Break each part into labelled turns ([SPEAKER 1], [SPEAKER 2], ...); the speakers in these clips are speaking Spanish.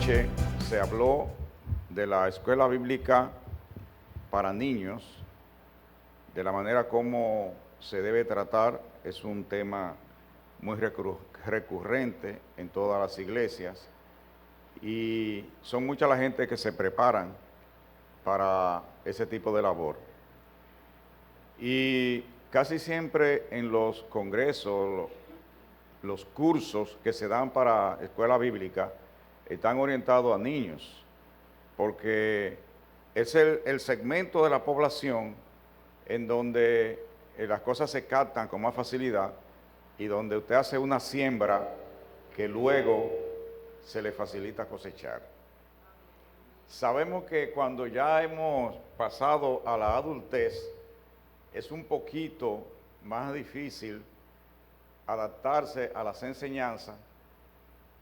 [SPEAKER 1] Anoche se habló de la escuela bíblica para niños, de la manera como se debe tratar. Es un tema muy recurrente en todas las iglesias y son mucha la gente que se preparan para ese tipo de labor. Y casi siempre en los congresos, los cursos que se dan para escuela bíblica están orientados a niños, porque es el segmento de la población en donde las cosas se captan con más facilidad y donde usted hace una siembra que luego se le facilita cosechar. Sabemos que cuando ya hemos pasado a la adultez, es un poquito más difícil adaptarse a las enseñanzas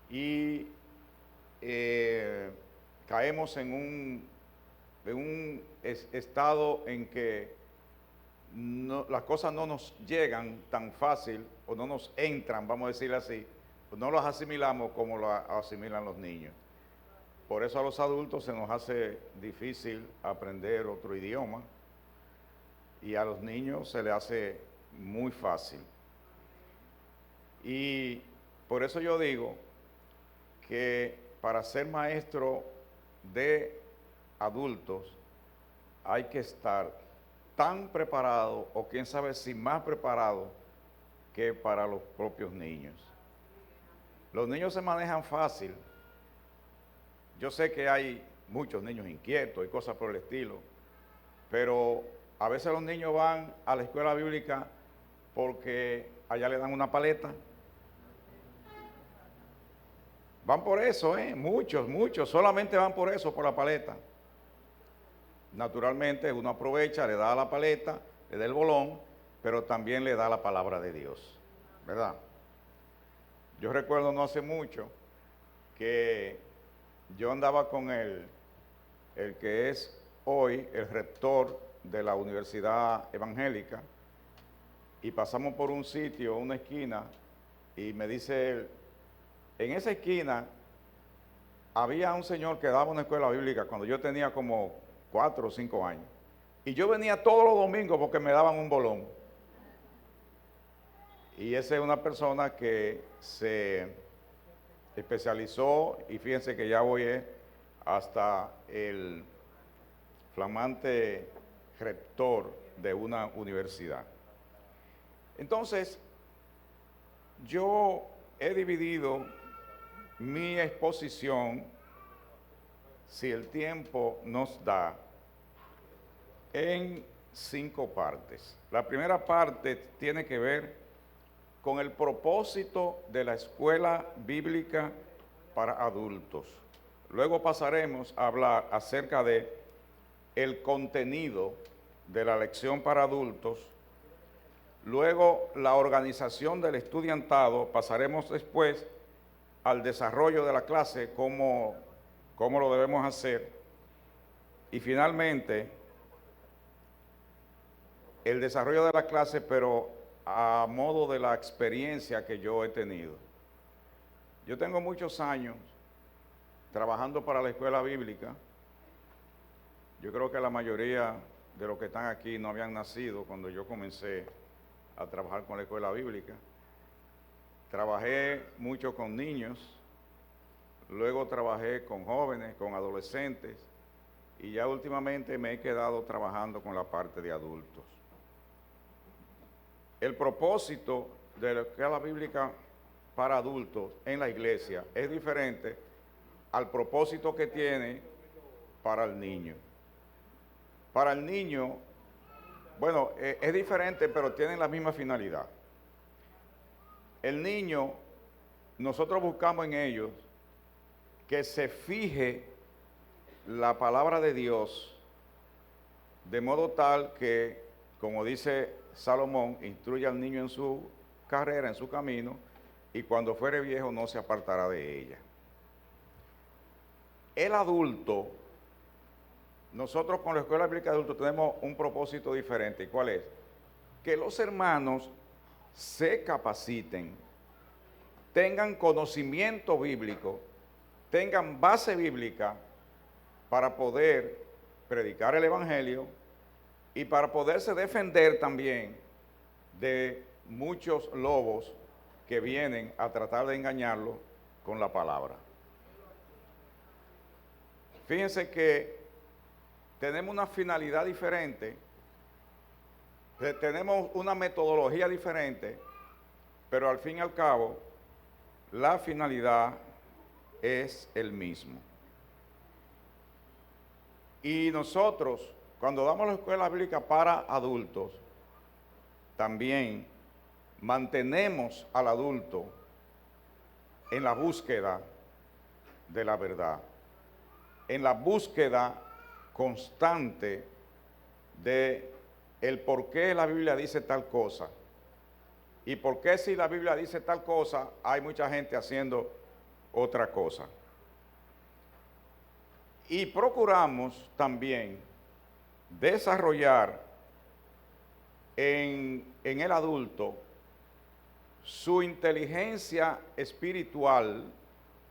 [SPEAKER 1] y caemos en un estado en que las cosas no nos llegan tan fácil o no nos entran, vamos a decirlo así, no las asimilamos como lo asimilan los niños. Por eso a los adultos se nos hace difícil aprender otro idioma y a los niños se les hace muy fácil. Y por eso yo digo que para ser maestro de adultos hay que estar tan preparado, o quién sabe si más preparado, que para los propios niños. Los niños se manejan fácil. Yo sé que hay muchos niños inquietos y cosas por el estilo, pero a veces los niños van a la escuela bíblica porque allá le dan una paleta. Van por eso, muchos, solamente van por eso, por la paleta. Naturalmente uno aprovecha, le da la paleta, le da el bolón, pero también le da la palabra de Dios, ¿verdad? Yo recuerdo no hace mucho que yo andaba con el que es hoy el rector de la Universidad Evangélica, y pasamos por un sitio, una esquina, y me dice él, en esa esquina había un señor que daba una escuela bíblica cuando yo tenía como 4 o 5 años. Y yo venía todos los domingos porque me daban un bolón. Y esa es una persona que se especializó, y fíjense que ya voy hasta el flamante rector de una universidad. Entonces, yo he dividido mi exposición, si el tiempo nos da, en 5 partes. La primera parte tiene que ver con el propósito de la escuela bíblica para adultos. Luego pasaremos a hablar acerca de el contenido de la lección para adultos. Luego la organización del estudiantado. Pasaremos después al desarrollo de la clase, cómo lo debemos hacer. Y finalmente, el desarrollo de la clase, pero a modo de la experiencia que yo he tenido. Yo tengo muchos años trabajando para la escuela bíblica. Yo creo que la mayoría de los que están aquí no habían nacido cuando yo comencé a trabajar con la escuela bíblica. Trabajé mucho con niños, luego trabajé con jóvenes, con adolescentes, y ya últimamente me he quedado trabajando con la parte de adultos. El propósito de la escuela bíblica para adultos en la iglesia es diferente al propósito que tiene para el niño. Para el niño, bueno, es diferente, pero tienen la misma finalidad. El niño, nosotros buscamos en ellos que se fije la palabra de Dios de modo tal que, como dice Salomón, instruye al niño en su carrera, en su camino, y cuando fuere viejo no se apartará de ella. El adulto, nosotros con la escuela bíblica de adultos tenemos un propósito diferente. ¿Y cuál es? Que los hermanos se capaciten, tengan conocimiento bíblico tengan base bíblica para poder predicar el Evangelio y para poderse defender también de muchos lobos que vienen a tratar de engañarlo con la palabra. Fíjense que tenemos una finalidad diferente, tenemos una metodología diferente, pero al fin y al cabo, la finalidad es el mismo. Y nosotros, cuando damos la escuela bíblica para adultos, también mantenemos al adulto en la búsqueda de la verdad, en la búsqueda constante de el por qué la Biblia dice tal cosa y por qué si la Biblia dice tal cosa hay mucha gente haciendo otra cosa. Y procuramos también desarrollar en el adulto su inteligencia espiritual.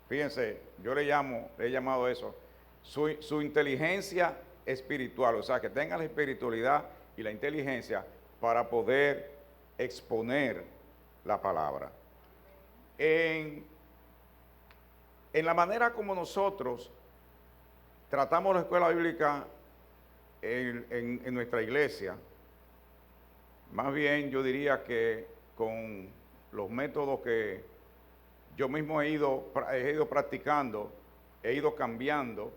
[SPEAKER 1] Fíjense, yo le he llamado eso, su inteligencia espiritual, o sea, que tenga la espiritualidad y la inteligencia para poder exponer la palabra. En la manera como nosotros tratamos la escuela bíblica en nuestra iglesia, más bien yo diría que con los métodos que yo mismo he ido practicando, he ido cambiando,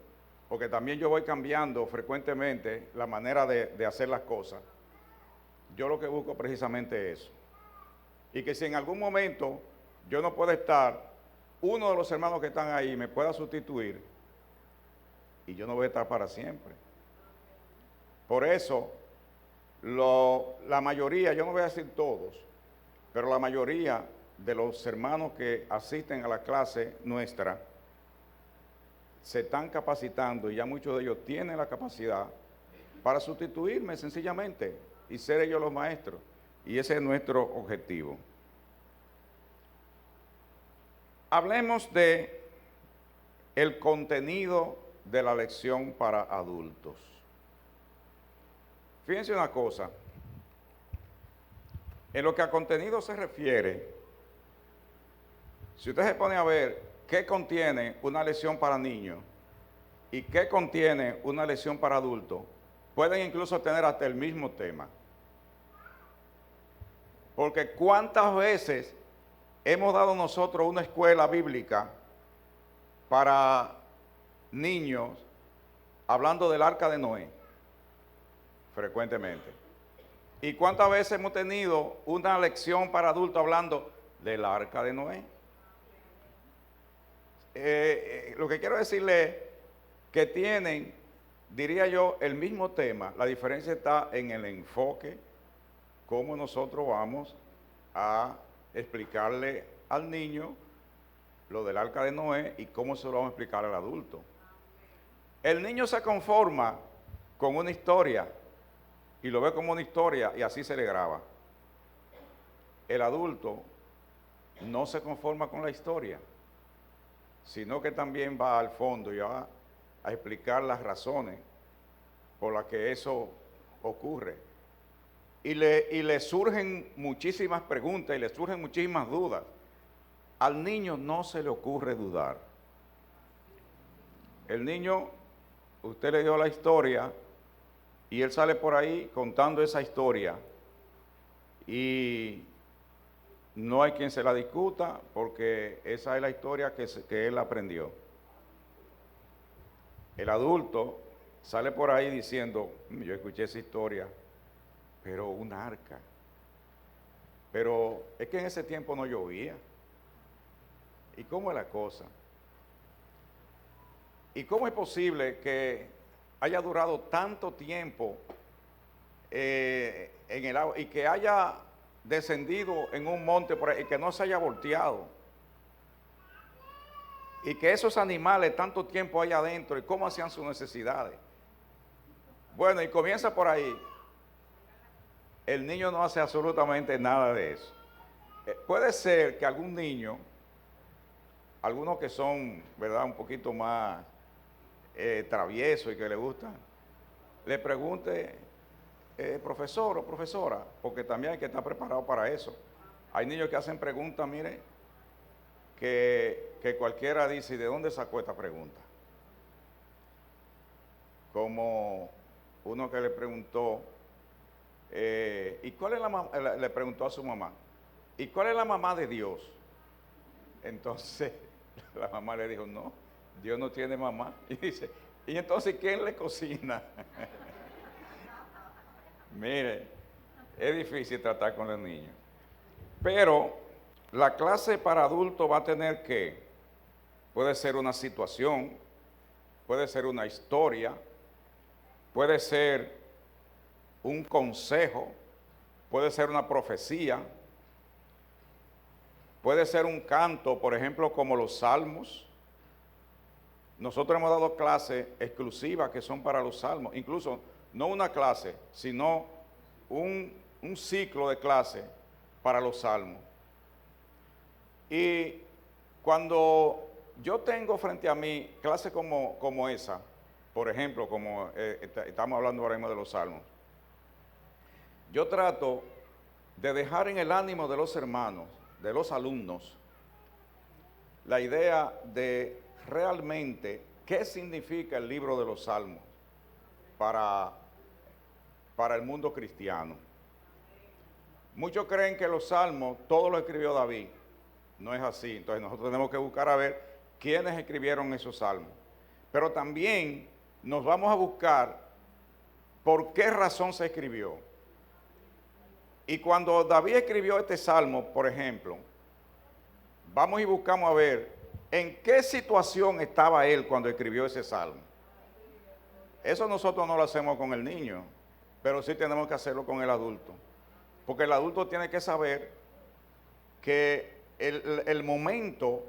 [SPEAKER 1] porque también yo voy cambiando frecuentemente la manera de hacer las cosas. Yo lo que busco precisamente es eso. Y que si en algún momento yo no puedo estar, uno de los hermanos que están ahí me pueda sustituir, y yo no voy a estar para siempre. Por eso, la mayoría, yo no voy a decir todos, pero la mayoría de los hermanos que asisten a la clase nuestra se están capacitando y ya muchos de ellos tienen la capacidad para sustituirme sencillamente y ser ellos los maestros. Y ese es nuestro objetivo. Hablemos de el contenido de la lección para adultos. Fíjense una cosa, en lo que a contenido se refiere, si usted se pone a ver qué contiene una lección para niños y qué contiene una lección para adultos, pueden incluso tener hasta el mismo tema. Porque ¿cuántas veces hemos dado nosotros una escuela bíblica para niños hablando del arca de Noé? Frecuentemente. ¿Y cuántas veces hemos tenido una lección para adultos hablando del arca de Noé? Lo que quiero decirle es que tienen, diría yo, el mismo tema. La diferencia está en el enfoque, cómo nosotros vamos a explicarle al niño lo del arca de Noé y cómo se lo vamos a explicar al adulto. El niño se conforma con una historia y lo ve como una historia y así se le graba. El adulto no se conforma con la historia, sino que también va al fondo y va a explicar las razones por las que eso ocurre. Y le surgen muchísimas preguntas y le surgen muchísimas dudas. Al niño no se le ocurre dudar. El niño, usted le dio la historia y él sale por ahí contando esa historia y no hay quien se la discuta porque esa es la historia que él aprendió. El adulto sale por ahí diciendo, yo escuché esa historia, pero un arca. Pero es que en ese tiempo no llovía. ¿Y cómo es la cosa? ¿Y cómo es posible que haya durado tanto tiempo en el agua y que haya descendido en un monte por ahí y que no se haya volteado? Y que esos animales tanto tiempo allá adentro y cómo hacían sus necesidades. Bueno, y comienza por ahí. El niño no hace absolutamente nada de eso. Puede ser que algún niño algunos que son, ¿verdad?, un poquito más traviesos y que les gustan, le pregunte, profesor o profesora, porque también hay que estar preparado para eso. Hay niños que hacen preguntas, mire, que cualquiera dice, ¿y de dónde sacó esta pregunta? Como uno que le preguntó, ¿y cuál es le preguntó a su mamá, ¿y cuál es la mamá de Dios? Entonces la mamá le dijo, no, Dios no tiene mamá. Y dice, ¿y entonces quién le cocina? Mire, es difícil tratar con los niños. Pero la clase para adultos va a tener que, puede ser una situación, puede ser una historia, puede ser un consejo, puede ser una profecía, puede ser un canto, por ejemplo, como los salmos. Nosotros hemos dado clases exclusivas que son para los salmos, incluso no una clase, sino un ciclo de clases para los salmos. Y cuando yo tengo frente a mí clases como esa, por ejemplo, como estamos hablando ahora mismo de los salmos, yo trato de dejar en el ánimo de los hermanos, de los alumnos, la idea de realmente qué significa el libro de los salmos para el mundo cristiano. Muchos creen que los salmos, todo lo escribió David. No es así. Entonces nosotros tenemos que buscar a ver quiénes escribieron esos salmos. Pero también nos vamos a buscar por qué razón se escribió. Y cuando David escribió este salmo, por ejemplo, vamos y buscamos a ver en qué situación estaba él cuando escribió ese salmo. Eso nosotros no lo hacemos con el niño, pero sí tenemos que hacerlo con el adulto. Porque el adulto tiene que saber que el momento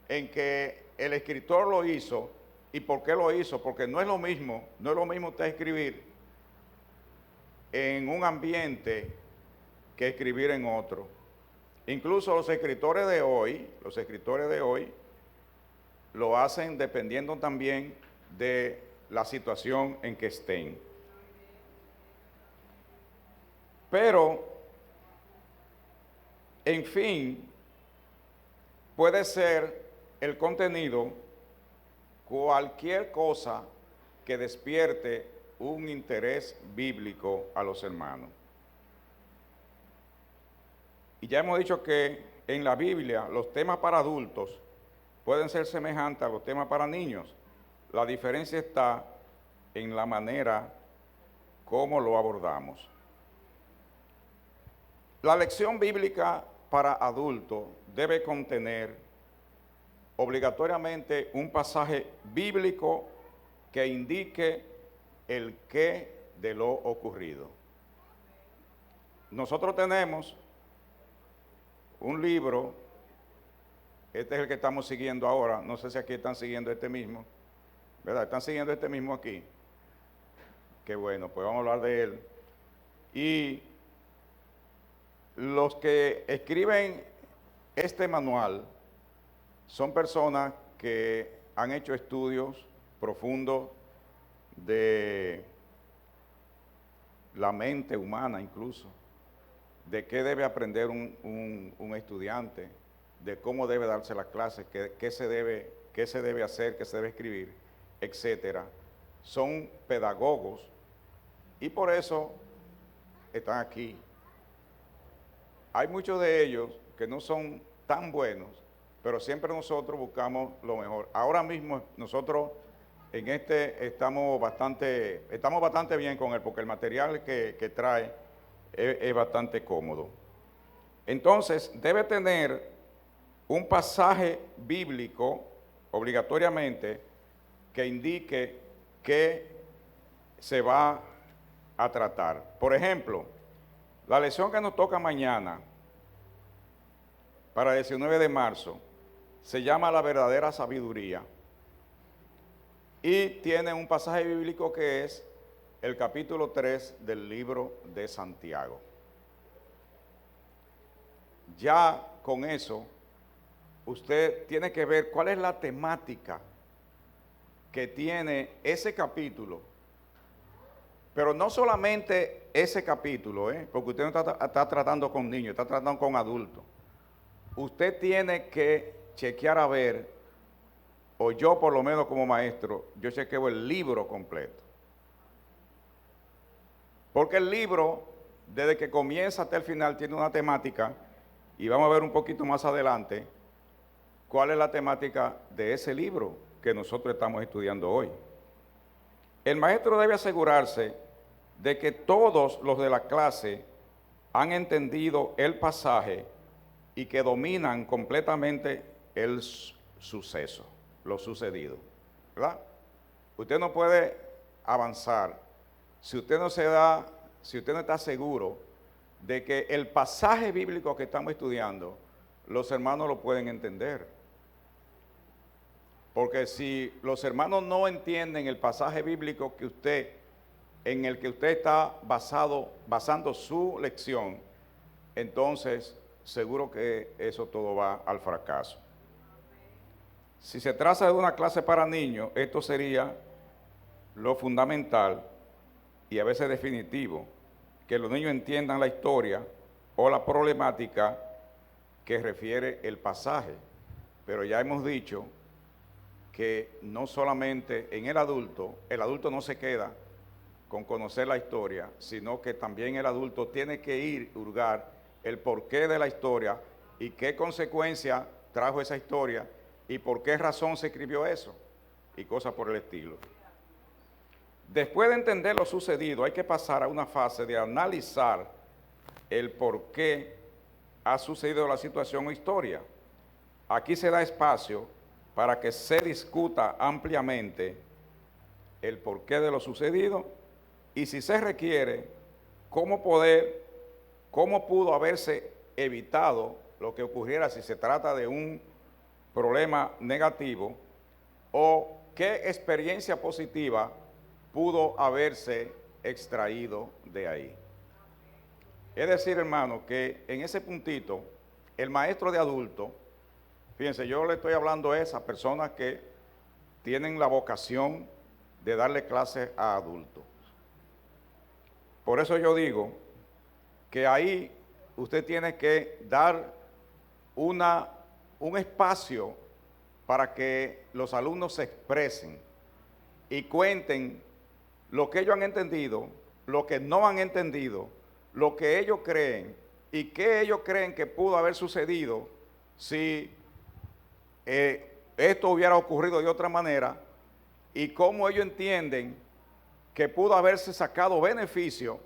[SPEAKER 1] en que el escritor lo hizo y por qué lo hizo, porque no es lo mismo usted escribir en un ambiente que escribir en otro. Incluso los escritores de hoy lo hacen dependiendo también de la situación en que estén. Pero, en fin, puede ser el contenido cualquier cosa que despierte un interés bíblico a los hermanos. Y ya hemos dicho que en la Biblia los temas para adultos pueden ser semejantes a los temas para niños. La diferencia está en la manera como lo abordamos. La lección bíblica para adultos debe contener obligatoriamente un pasaje bíblico que indique el qué de lo ocurrido. Nosotros tenemos un libro, este es el que estamos siguiendo ahora, no sé si aquí están siguiendo este mismo, ¿verdad? Están siguiendo este mismo aquí. Qué bueno, pues vamos a hablar de él. Y los que escriben este manual son personas que han hecho estudios profundos de la mente humana incluso, de qué debe aprender un estudiante, de cómo debe darse las clases, qué se debe hacer, qué se debe escribir, etcétera. Son pedagogos y por eso están aquí. Hay muchos de ellos que no son tan buenos, pero siempre nosotros buscamos lo mejor. Ahora mismo nosotros en estamos bastante bien con él, porque el material que trae es bastante cómodo. Entonces, debe tener un pasaje bíblico, obligatoriamente, que indique qué se va a tratar. Por ejemplo, la lección que nos toca mañana, para el 19 de marzo, se llama La verdadera sabiduría. Y tiene un pasaje bíblico que es el capítulo 3 del libro de Santiago. Ya con eso usted tiene que ver cuál es la temática que tiene ese capítulo. Pero no solamente ese capítulo, porque usted no está tratando con niños, está tratando con adultos. Usted tiene que chequear a ver, o yo por lo menos como maestro, yo chequeo el libro completo. Porque el libro, desde que comienza hasta el final, tiene una temática, y vamos a ver un poquito más adelante cuál es la temática de ese libro que nosotros estamos estudiando hoy. El maestro debe asegurarse de que todos los de la clase han entendido el pasaje y que dominan completamente el suceso, lo sucedido, ¿verdad? Usted no puede avanzar si usted no está seguro de que el pasaje bíblico que estamos estudiando, los hermanos lo pueden entender. Porque si los hermanos no entienden el pasaje bíblico en el que usted está basando su lección, entonces seguro que eso todo va al fracaso. Si se trata de una clase para niños, esto sería lo fundamental y a veces definitivo, que los niños entiendan la historia o la problemática que refiere el pasaje. Pero ya hemos dicho que no solamente en el adulto no se queda con conocer la historia, sino que también el adulto tiene que hurgar el porqué de la historia y qué consecuencia trajo esa historia y por qué razón se escribió eso y cosas por el estilo. Después de entender lo sucedido, hay que pasar a una fase de analizar el por qué ha sucedido la situación o historia. Aquí se da espacio para que se discuta ampliamente el porqué de lo sucedido y si se requiere, cómo pudo haberse evitado lo que ocurriera si se trata de un problema negativo o qué experiencia positiva pudo haberse extraído de ahí. Es decir, hermano, que en ese puntito, el maestro de adulto, fíjense, yo le estoy hablando a esas personas que tienen la vocación de darle clases a adultos. Por eso yo digo que ahí usted tiene que dar un espacio para que los alumnos se expresen y cuenten lo que ellos han entendido, lo que no han entendido, lo que ellos creen y qué ellos creen que pudo haber sucedido si esto hubiera ocurrido de otra manera y cómo ellos entienden que pudo haberse sacado beneficio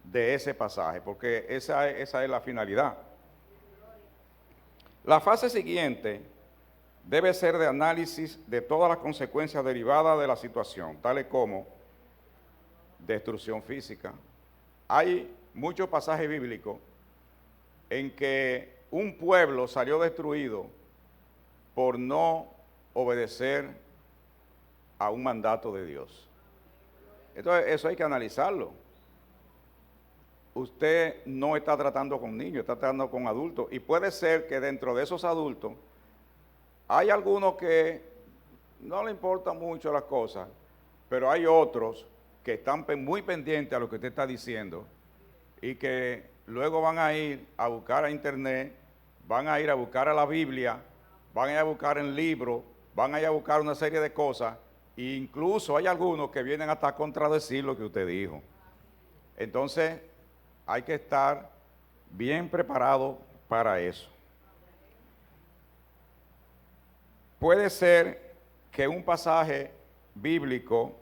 [SPEAKER 1] de ese pasaje, porque esa es la finalidad. La fase siguiente debe ser de análisis de todas las consecuencias derivadas de la situación, tales como destrucción física. Hay muchos pasajes bíblicos en que un pueblo salió destruido por no obedecer a un mandato de Dios. Entonces, eso hay que analizarlo. Usted no está tratando con niños, está tratando con adultos. Y puede ser que dentro de esos adultos hay algunos que no le importan mucho las cosas, pero hay otros que están muy pendientes a lo que usted está diciendo y que luego van a ir a buscar a internet, van a ir a buscar a la Biblia, van a ir a buscar en libros, van a ir a buscar una serie de cosas, e incluso hay algunos que vienen hasta a contradecir lo que usted dijo. Entonces, hay que estar bien preparado para eso. Puede ser que un pasaje bíblico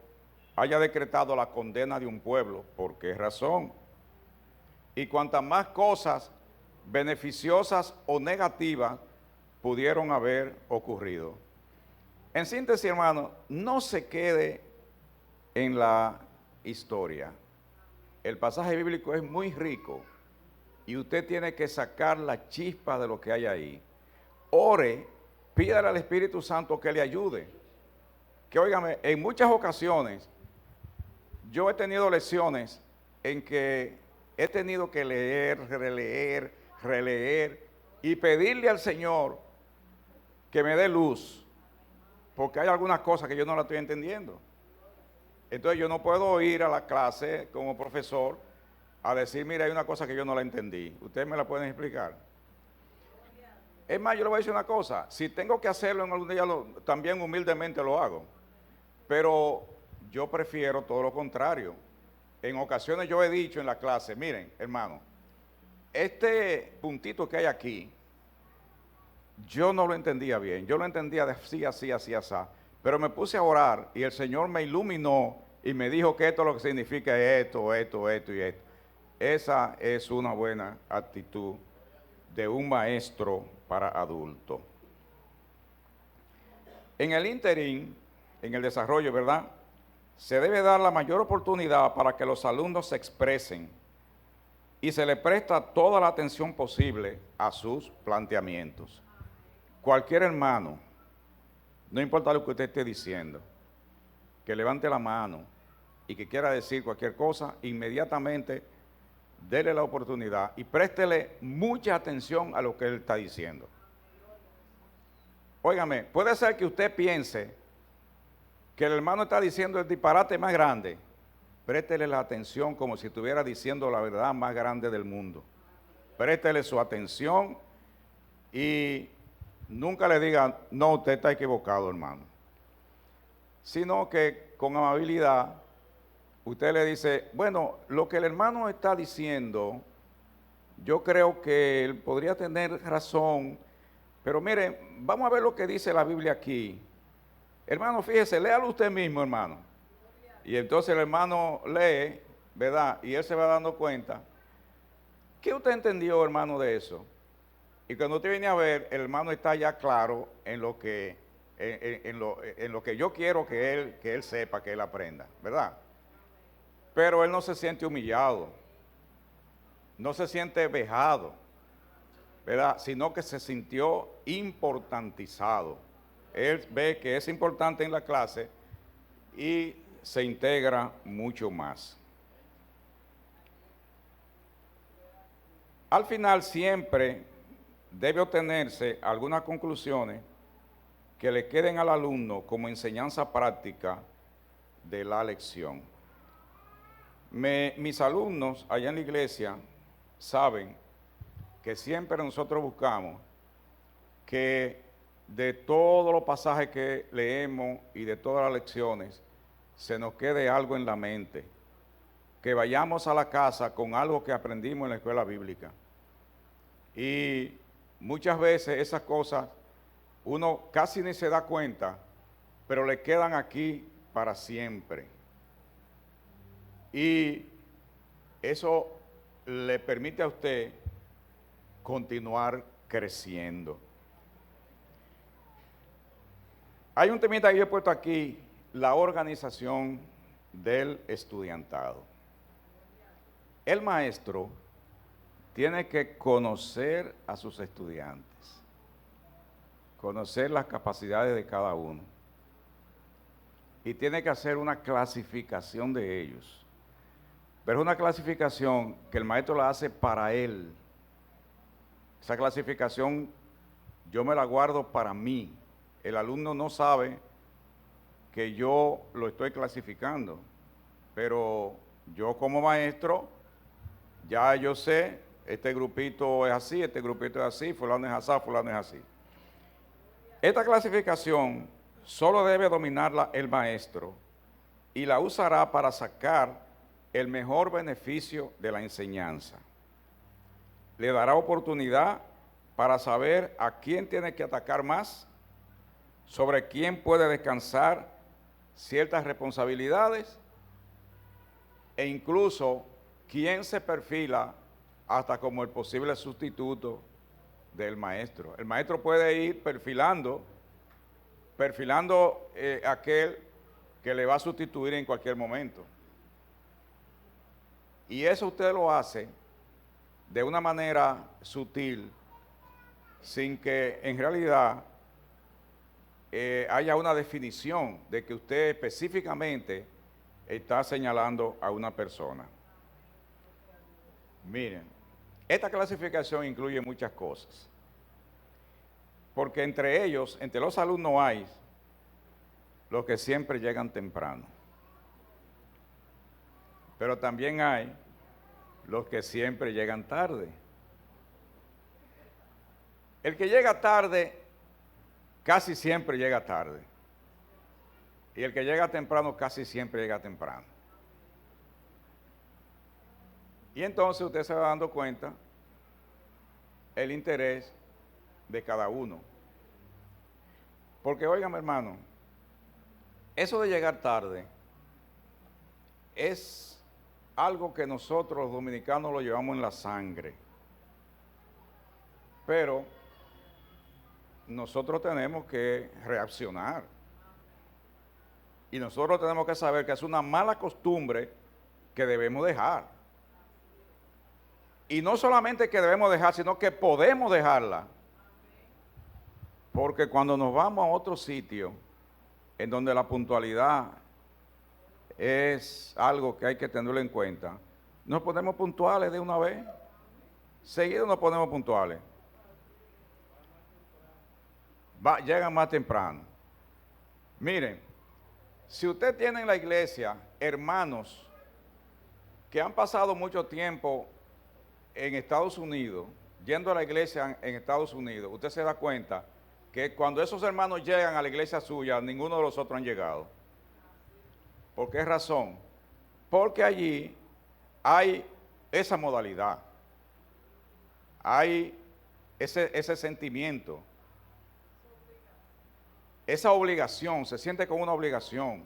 [SPEAKER 1] haya decretado la condena de un pueblo. ¿Por qué razón? Y cuantas más cosas beneficiosas o negativas pudieron haber ocurrido. En síntesis, hermano, no se quede en la historia. El pasaje bíblico es muy rico y usted tiene que sacar la chispa de lo que hay ahí. Ore, pídale al Espíritu Santo que le ayude. Que óigame, en muchas ocasiones yo he tenido lecciones en que he tenido que leer, releer y pedirle al Señor que me dé luz, porque hay algunas cosas que yo no las estoy entendiendo. Entonces yo no puedo ir a la clase como profesor a decir, mira, hay una cosa que yo no la entendí. ¿Ustedes me la pueden explicar? Es más, yo le voy a decir una cosa, si tengo que hacerlo en algún día, también humildemente lo hago. Pero yo prefiero todo lo contrario. En ocasiones yo he dicho en la clase, miren, hermano, este puntito que hay aquí, yo no lo entendía bien, yo lo entendía de así, así, así, así, pero me puse a orar y el Señor me iluminó y me dijo que esto lo que significa es esto, esto, esto y esto. Esa es una buena actitud de un maestro para adultos. En el ínterin, en el desarrollo, ¿verdad? Se debe dar la mayor oportunidad para que los alumnos se expresen y se le presta toda la atención posible a sus planteamientos. Cualquier hermano, no importa lo que usted esté diciendo, que levante la mano y que quiera decir cualquier cosa, inmediatamente dele la oportunidad y préstele mucha atención a lo que él está diciendo. Óigame, puede ser que usted piense que el hermano está diciendo el disparate más grande, préstele la atención como si estuviera diciendo la verdad más grande del mundo. Préstele su atención y nunca le diga, no, usted está equivocado, hermano. Sino que con amabilidad, usted le dice, bueno, lo que el hermano está diciendo, yo creo que él podría tener razón, pero mire, vamos a ver lo que dice la Biblia aquí. Hermano, fíjese, léalo usted mismo, hermano. Y entonces el hermano lee, ¿verdad? Y él se va dando cuenta. ¿Qué usted entendió, hermano, de eso? Y cuando usted viene a ver, el hermano está ya claro en lo que, en lo que yo quiero que él sepa, que él aprenda, ¿verdad? Pero él no se siente humillado, no se siente vejado, ¿verdad? Sino que se sintió importantizado. Él ve que es importante en la clase y se integra mucho más. Al final siempre debe obtenerse algunas conclusiones que le queden al alumno como enseñanza práctica de la lección. Mis alumnos allá en la iglesia saben que siempre nosotros buscamos que de todos los pasajes que leemos y de todas las lecciones se nos quede algo en la mente, que vayamos a la casa con algo que aprendimos en la escuela bíblica. Y muchas veces esas cosas uno casi ni se da cuenta, pero le quedan aquí para siempre. Y eso le permite a usted continuar creciendo. Hay un temita que yo he puesto aquí, la organización del estudiantado. El maestro tiene que conocer a sus estudiantes, conocer las capacidades de cada uno y tiene que hacer una clasificación de ellos. Pero es una clasificación que el maestro la hace para él. Esa clasificación yo me la guardo para mí. El alumno no sabe que yo lo estoy clasificando, pero yo como maestro ya yo sé, este grupito es así, este grupito es así, fulano es así, fulano es así. Esta clasificación solo debe dominarla el maestro y la usará para sacar el mejor beneficio de la enseñanza. Le dará oportunidad para saber a quién tiene que atacar más, sobre quién puede descansar ciertas responsabilidades e incluso quién se perfila hasta como el posible sustituto del maestro. El maestro puede ir perfilando aquel que le va a sustituir en cualquier momento. Y eso usted lo hace de una manera sutil, sin que en realidad haya una definición de que usted específicamente está señalando a una persona. Miren, esta clasificación incluye muchas cosas. Porque entre ellos, entre los alumnos hay los que siempre llegan temprano. Pero también hay los que siempre llegan tarde. El que llega tarde, casi siempre llega tarde. Y el que llega temprano, casi siempre llega temprano. Y entonces usted se va dando cuenta el interés de cada uno. Porque, óigame, hermano, eso de llegar tarde es algo que nosotros los dominicanos lo llevamos en la sangre. Pero nosotros tenemos que reaccionar. Y nosotros tenemos que saber que es una mala costumbre que debemos dejar. Y no solamente que debemos dejar, sino que podemos dejarla. Porque cuando nos vamos a otro sitio, en donde la puntualidad es algo que hay que tenerlo en cuenta, nos ponemos puntuales de una vez. Seguido nos ponemos puntuales. Llegan más temprano. Miren, si usted tiene en la iglesia hermanos que han pasado mucho tiempo en Estados Unidos, yendo a la iglesia en Estados Unidos, usted se da cuenta que cuando esos hermanos llegan a la iglesia suya, ninguno de los otros han llegado. ¿Por qué razón? Porque allí hay esa modalidad, hay ese sentimiento, esa obligación, se siente como una obligación.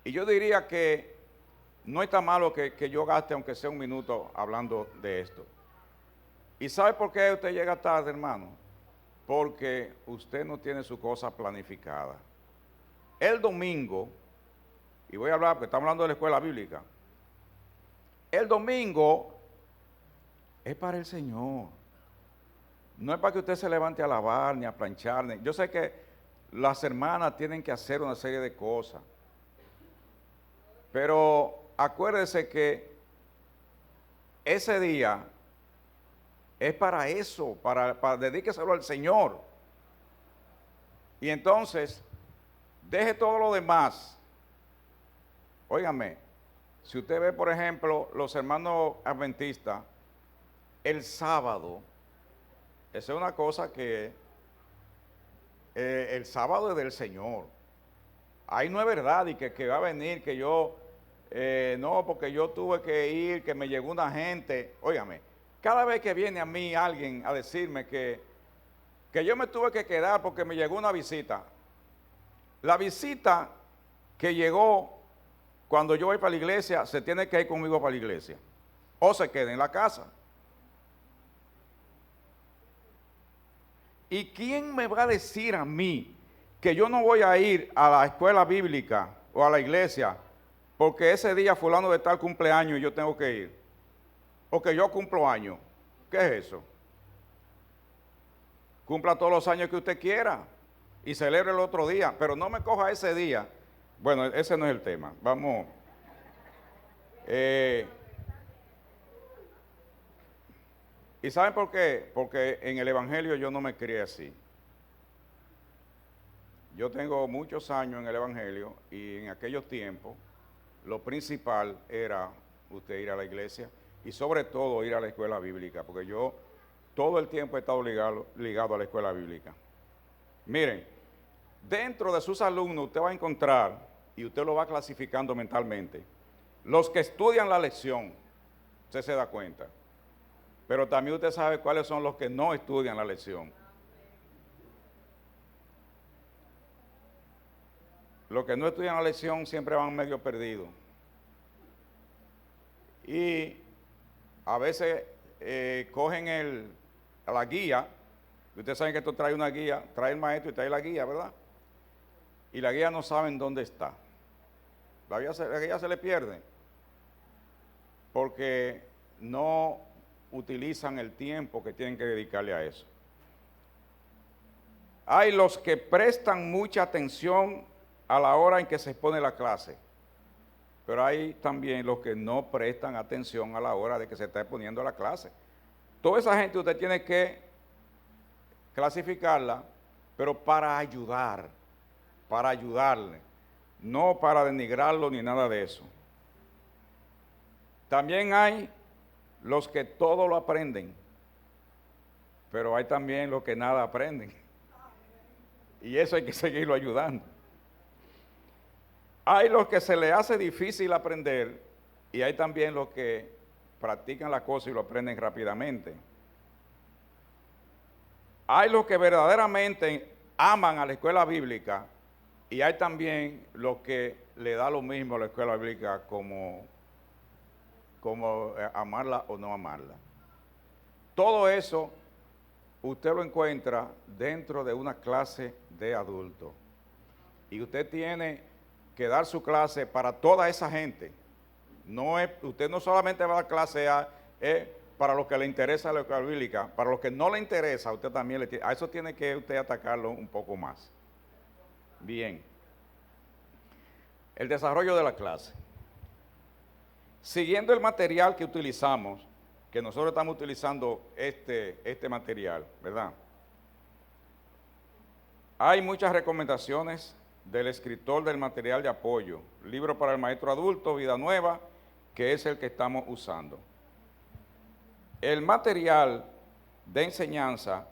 [SPEAKER 1] Y yo diría que no está malo que yo gaste aunque sea un minuto hablando de esto. ¿Y sabe por qué usted llega tarde, hermano? Porque usted no tiene su cosa planificada. El domingo, y voy a hablar porque estamos hablando de la escuela bíblica, el domingo es para el Señor. No es para que usted se levante a lavar ni a planchar. Yo sé que las hermanas tienen que hacer una serie de cosas. Pero acuérdese que ese día es para eso, para dedíqueselo al Señor. Y entonces, deje todo lo demás. Óigame, si usted ve, por ejemplo, los hermanos adventistas, el sábado, esa es una cosa que el sábado es del Señor. Ahí no es verdad y que va a venir, que yo, no, porque yo tuve que ir, que me llegó una gente. Óigame, cada vez que viene a mí alguien a decirme que yo me tuve que quedar porque me llegó una visita, la visita que llegó cuando yo voy para la iglesia, se tiene que ir conmigo para la iglesia, o se queda en la casa. ¿Y quién me va a decir a mí que yo no voy a ir a la escuela bíblica o a la iglesia porque ese día fulano de tal cumpleaños y yo tengo que ir? O que yo cumplo años. ¿Qué es eso? Cumpla todos los años que usted quiera y celebre el otro día, pero no me coja ese día. Bueno, ese no es el tema. Vamos. ¿Y saben por qué? Porque en el Evangelio yo no me crié así. Yo tengo muchos años en el Evangelio y en aquellos tiempos lo principal era usted ir a la iglesia y sobre todo ir a la escuela bíblica, porque yo todo el tiempo he estado ligado a la escuela bíblica. Miren, dentro de sus alumnos usted va a encontrar, y usted lo va clasificando mentalmente, los que estudian la lección, usted se da cuenta. Pero también usted sabe cuáles son los que no estudian la lección. Los que no estudian la lección siempre van medio perdidos. Y a veces cogen la guía. Ustedes saben que esto trae una guía, trae el maestro y trae la guía, ¿verdad? Y la guía no saben dónde está. La guía se le pierde. Porque no utilizan el tiempo que tienen que dedicarle a eso. Hay los que prestan mucha atención a la hora en que se expone la clase, pero hay también los que no prestan atención a la hora de que se está exponiendo la clase. Toda esa gente usted tiene que clasificarla, pero para ayudarle, no para denigrarlo ni nada de eso. También hay los que todo lo aprenden, pero hay también los que nada aprenden. Y eso hay que seguirlo ayudando. Hay los que se les hace difícil aprender y hay también los que practican la cosa y lo aprenden rápidamente. Hay los que verdaderamente aman a la escuela bíblica y hay también los que le da lo mismo a la escuela bíblica como amarla o no amarla. Todo eso usted lo encuentra dentro de una clase de adultos. Y usted tiene que dar su clase para toda esa gente. Usted no solamente va a dar clase para los que le interesa la escuela bíblica, para los que no le interesa, usted también a eso tiene que usted atacarlo un poco más. Bien. El desarrollo de la clase. Siguiendo el material que utilizamos, que nosotros estamos utilizando este material, ¿verdad? Hay muchas recomendaciones del escritor del material de apoyo, Libro para el Maestro Adulto, Vida Nueva, que es el que estamos usando. El material de enseñanza,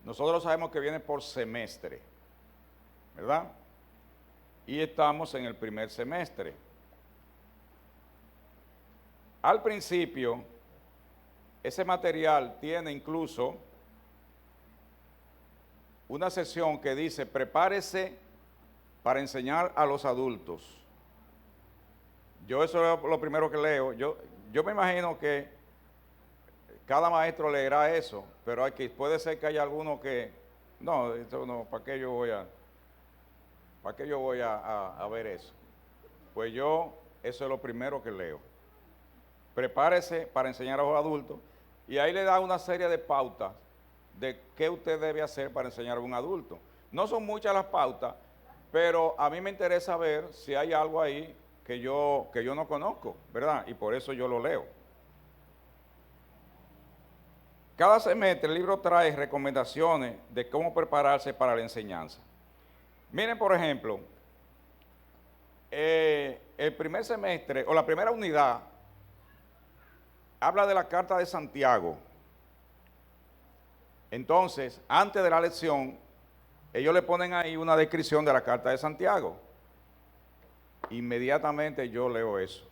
[SPEAKER 1] nosotros sabemos que viene por semestre, ¿verdad? Y estamos en el primer semestre. Al principio, ese material tiene incluso una sección que dice, prepárese para enseñar a los adultos. Yo eso es lo primero que leo. Yo me imagino que cada maestro leerá eso, pero puede ser que haya alguno que, no, eso no, ¿para qué yo voy a ver eso? Pues eso es lo primero que leo. Prepárese para enseñar a los adultos y ahí le da una serie de pautas de qué usted debe hacer para enseñar a un adulto. No son muchas las pautas, pero a mí me interesa ver si hay algo ahí que yo no conozco, ¿verdad? Y por eso yo lo leo. Cada semestre el libro trae recomendaciones de cómo prepararse para la enseñanza. Miren, por ejemplo, el primer semestre o la primera unidad habla de la carta de Santiago. Entonces, antes de la lección, ellos le ponen ahí una descripción de la carta de Santiago. Inmediatamente yo leo eso.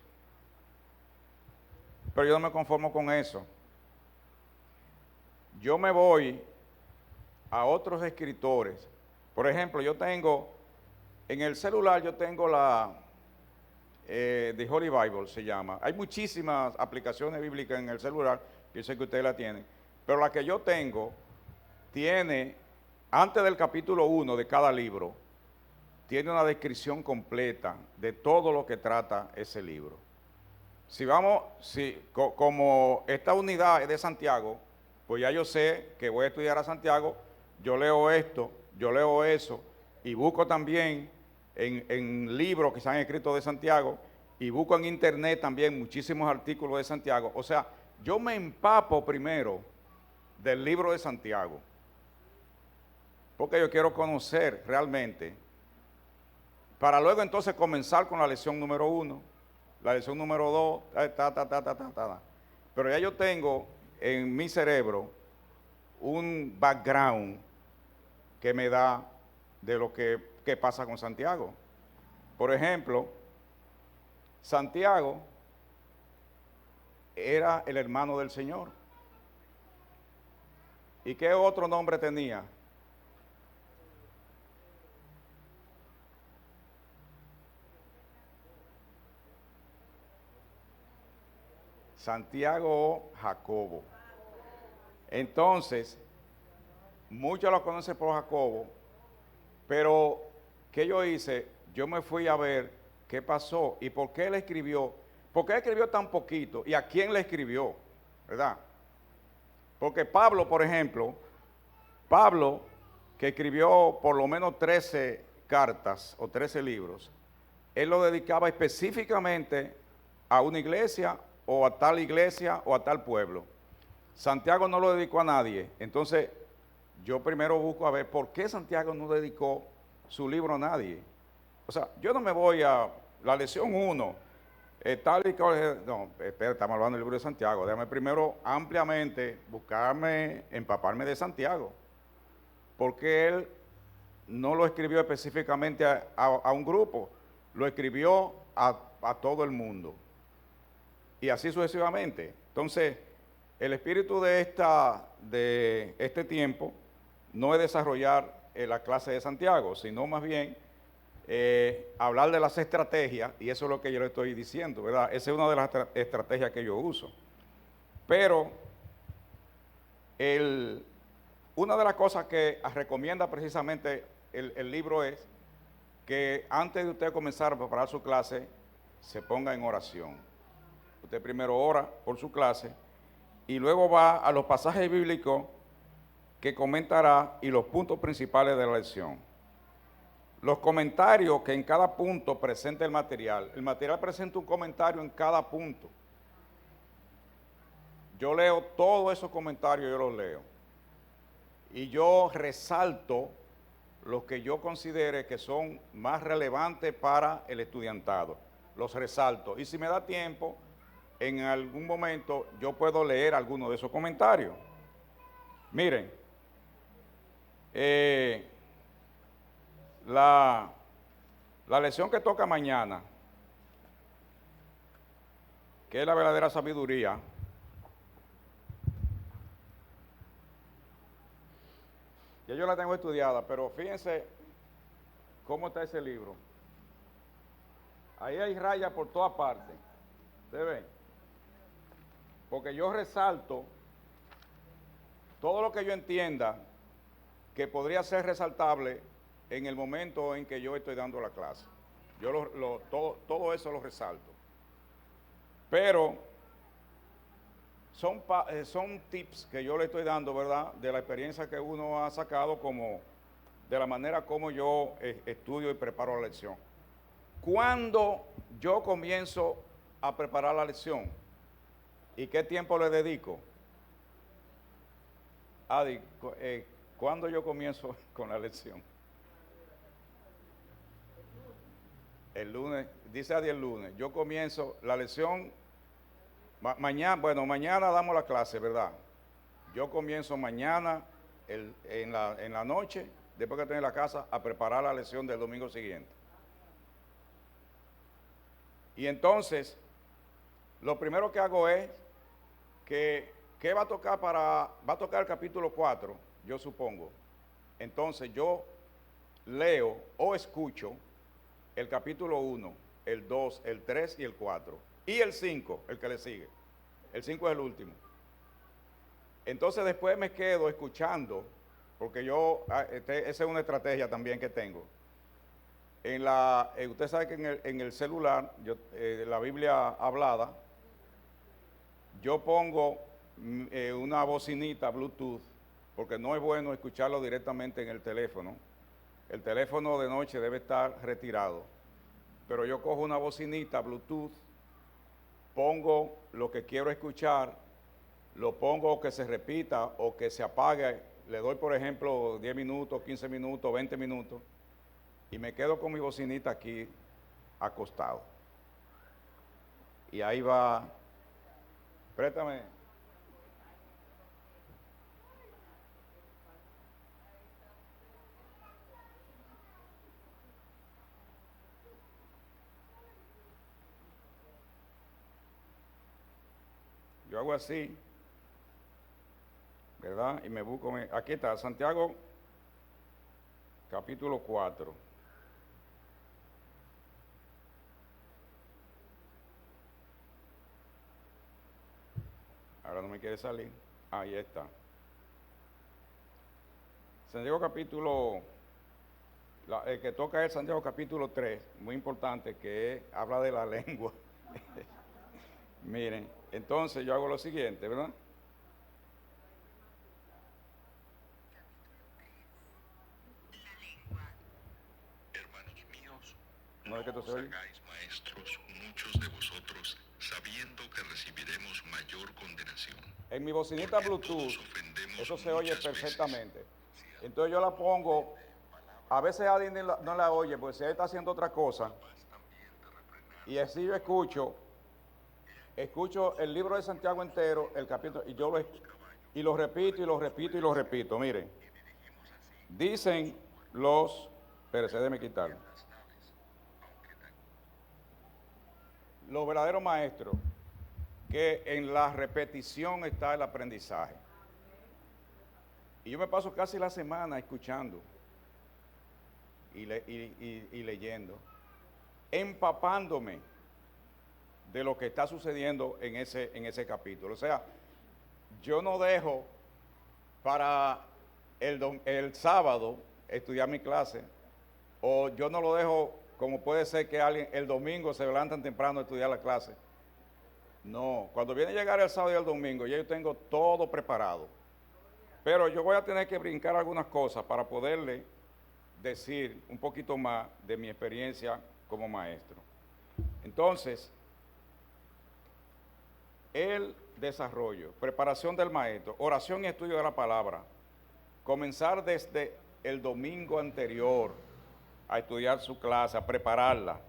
[SPEAKER 1] Pero yo no me conformo con eso. Yo me voy a otros escritores. Por ejemplo, en el celular yo tengo The Holy Bible se llama. Hay muchísimas aplicaciones bíblicas en el celular, yo sé que ustedes la tienen, pero la que yo tengo tiene, antes del capítulo 1 de cada libro, tiene una descripción completa de todo lo que trata ese libro. Como esta unidad es de Santiago, pues ya yo sé que voy a estudiar a Santiago, yo leo esto, yo leo eso, y busco también en libros que se han escrito de Santiago, y busco en internet también muchísimos artículos de Santiago. O sea, yo me empapo primero del libro de Santiago, porque yo quiero conocer realmente, para luego entonces comenzar con la lección número 1, la lección número 2, Pero ya yo tengo en mi cerebro un background que me da de lo que pasa con Santiago. Por ejemplo, Santiago era el hermano del Señor. ¿Y qué otro nombre tenía? Santiago Jacobo. Entonces, muchos lo conocen por Jacobo, pero ¿qué yo hice? Yo me fui a ver qué pasó y por qué él escribió. ¿Por qué escribió tan poquito? ¿Y a quién le escribió? ¿Verdad? Porque Pablo, por ejemplo, que escribió por lo menos 13 cartas o 13 libros, él lo dedicaba específicamente a una iglesia o a tal iglesia o a tal pueblo. Santiago no lo dedicó a nadie. Entonces, yo primero busco a ver por qué Santiago no dedicó su libro a nadie. O sea, yo no me voy a la lección 1, tal y cual, no, espera, estamos hablando del libro de Santiago. Déjame primero ampliamente buscarme, empaparme de Santiago, porque él no lo escribió específicamente a un grupo, lo escribió a todo el mundo. Y así sucesivamente. Entonces, el espíritu de este tiempo no es desarrollar la clase de Santiago, sino más bien hablar de las estrategias, y eso es lo que yo le estoy diciendo, ¿verdad? Esa es una de las estrategias que yo uso. Pero una de las cosas que recomienda precisamente el libro es que antes de usted comenzar a preparar su clase, se ponga en oración. Usted primero ora por su clase y luego va a los pasajes bíblicos que comentará y los puntos principales de la lección. Los comentarios que en cada punto presenta el material presenta un comentario en cada punto. Yo leo todos esos comentarios, yo los leo. Y yo resalto los que yo considere que son más relevantes para el estudiantado. Los resalto. Y si me da tiempo, en algún momento yo puedo leer alguno de esos comentarios. Miren, la lección que toca mañana, que es la verdadera sabiduría, ya yo la tengo estudiada, pero fíjense cómo está ese libro. Ahí hay rayas por todas partes. ¿Ustedes ven? Porque yo resalto todo lo que yo entienda que podría ser resaltable en el momento en que yo estoy dando la clase. Yo todo eso lo resalto. Pero son tips que yo le estoy dando, ¿verdad? De la experiencia que uno ha sacado, como de la manera como yo estudio y preparo la lección. Cuando yo comienzo a preparar la lección, ¿y qué tiempo le dedico? Adi, ¿cuándo yo comienzo con la lección? El lunes, dice Adi el lunes. Yo comienzo la lección, mañana damos la clase, ¿verdad? Yo comienzo mañana en la noche, después que estoy en la casa, a preparar la lección del domingo siguiente. Y entonces, lo primero que hago es que va a tocar el capítulo 4, yo supongo. Entonces yo leo o escucho el capítulo 1, el 2, el 3 y el 4. Y el 5, el que le sigue. El 5 es el último. Entonces después me quedo escuchando, porque esa es una estrategia también que tengo. Usted sabe que en el celular, la Biblia hablada, yo pongo una bocinita Bluetooth, porque no es bueno escucharlo directamente en el teléfono. El teléfono de noche debe estar retirado. Pero yo cojo una bocinita Bluetooth, pongo lo que quiero escuchar, lo pongo que se repita o que se apague. Le doy, por ejemplo, 10 minutos, 15 minutos, 20 minutos, y me quedo con mi bocinita aquí acostado. Y ahí va. Préstame. Yo hago así, ¿verdad? Y me busco. Aquí está, Santiago, capítulo 4. Ahora no me quiere salir. Ahí está. Santiago capítulo, el que toca es Santiago capítulo 3, muy importante, que habla de la lengua. Miren, entonces yo hago lo siguiente, ¿verdad?
[SPEAKER 2] Hermanos míos,
[SPEAKER 1] No es que esto se
[SPEAKER 2] os
[SPEAKER 1] oye.
[SPEAKER 2] hagáis maestros muchos de vosotros, sabiendo que recibiremos mayor condenación.
[SPEAKER 1] En mi bocinita
[SPEAKER 2] Porque
[SPEAKER 1] Bluetooth,
[SPEAKER 2] todos ofendemos
[SPEAKER 1] eso se oye
[SPEAKER 2] muchas veces.
[SPEAKER 1] perfectamente. Entonces yo la pongo, a veces alguien no la oye, porque si él está haciendo otra cosa, y así yo escucho el libro de Santiago entero, el capítulo, y lo repito y lo repito y lo repito. Miren, dicen espérense, déjenme quitarlo. Los verdaderos maestros, que en la repetición está el aprendizaje. Y yo me paso casi la semana escuchando y leyendo, empapándome de lo que está sucediendo en ese capítulo. O sea, yo no dejo para el sábado estudiar mi clase, o yo no lo dejo como puede ser que alguien el domingo se levantan temprano a estudiar la clase. No, cuando viene a llegar el sábado y el domingo, ya yo tengo todo preparado. Pero yo voy a tener que brincar algunas cosas para poderle decir un poquito más de mi experiencia como maestro. Entonces, el desarrollo, preparación del maestro, oración y estudio de la palabra, comenzar desde el domingo anterior a estudiar su clase, a prepararla.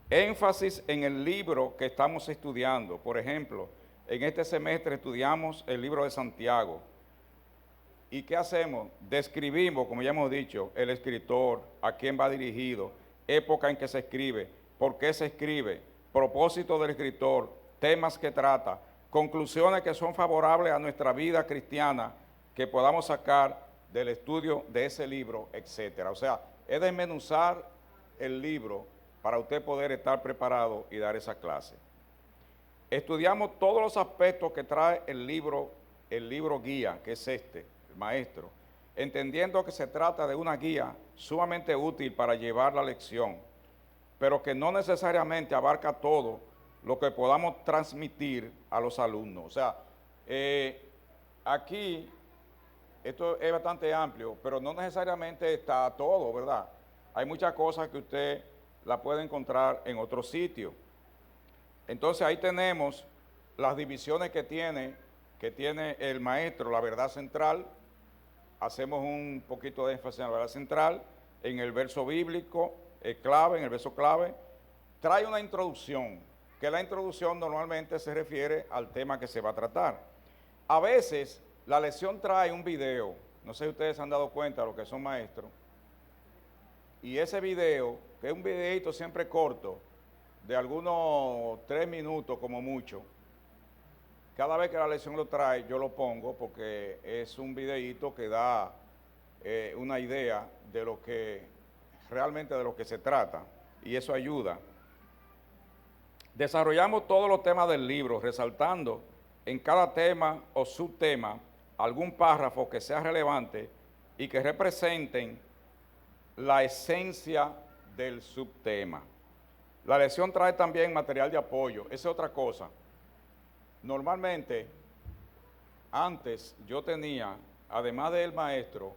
[SPEAKER 1] Énfasis en el libro que estamos estudiando. Por ejemplo, en este semestre estudiamos el libro de Santiago. ¿Y qué hacemos? Describimos, como ya hemos dicho, el escritor, a quién va dirigido, época en que se escribe, por qué se escribe, propósito del escritor, temas que trata, conclusiones que son favorables a nuestra vida cristiana, que podamos sacar del estudio de ese libro, etcétera. O sea, es desmenuzar el libro para usted poder estar preparado y dar esa clase. Estudiamos todos los aspectos que trae el libro guía, que es el maestro, entendiendo que se trata de una guía sumamente útil para llevar la lección, pero que no necesariamente abarca todo lo que podamos transmitir a los alumnos. O sea, aquí esto es bastante amplio, pero no necesariamente está todo, ¿verdad? Hay muchas cosas que usted la puede encontrar en otro sitio. Entonces ahí tenemos las divisiones que tiene el maestro, la verdad central. Hacemos un poquito de énfasis en la verdad central, en el verso bíblico clave, en el verso clave. Trae una introducción, que la introducción normalmente se refiere al tema que se va a tratar. A veces la lección trae un video, no sé si ustedes se han dado cuenta de lo que son maestros, y ese video, que es un videito siempre corto, de algunos 3 minutos como mucho, cada vez que la lección lo trae, yo lo pongo porque es un videíto que da una idea de lo que realmente de lo que se trata, y eso ayuda. Desarrollamos todos los temas del libro, resaltando en cada tema o subtema algún párrafo que sea relevante y que representen la esencia del subtema. La lección trae también material de apoyo, esa es otra cosa. Normalmente, antes yo tenía, además del maestro,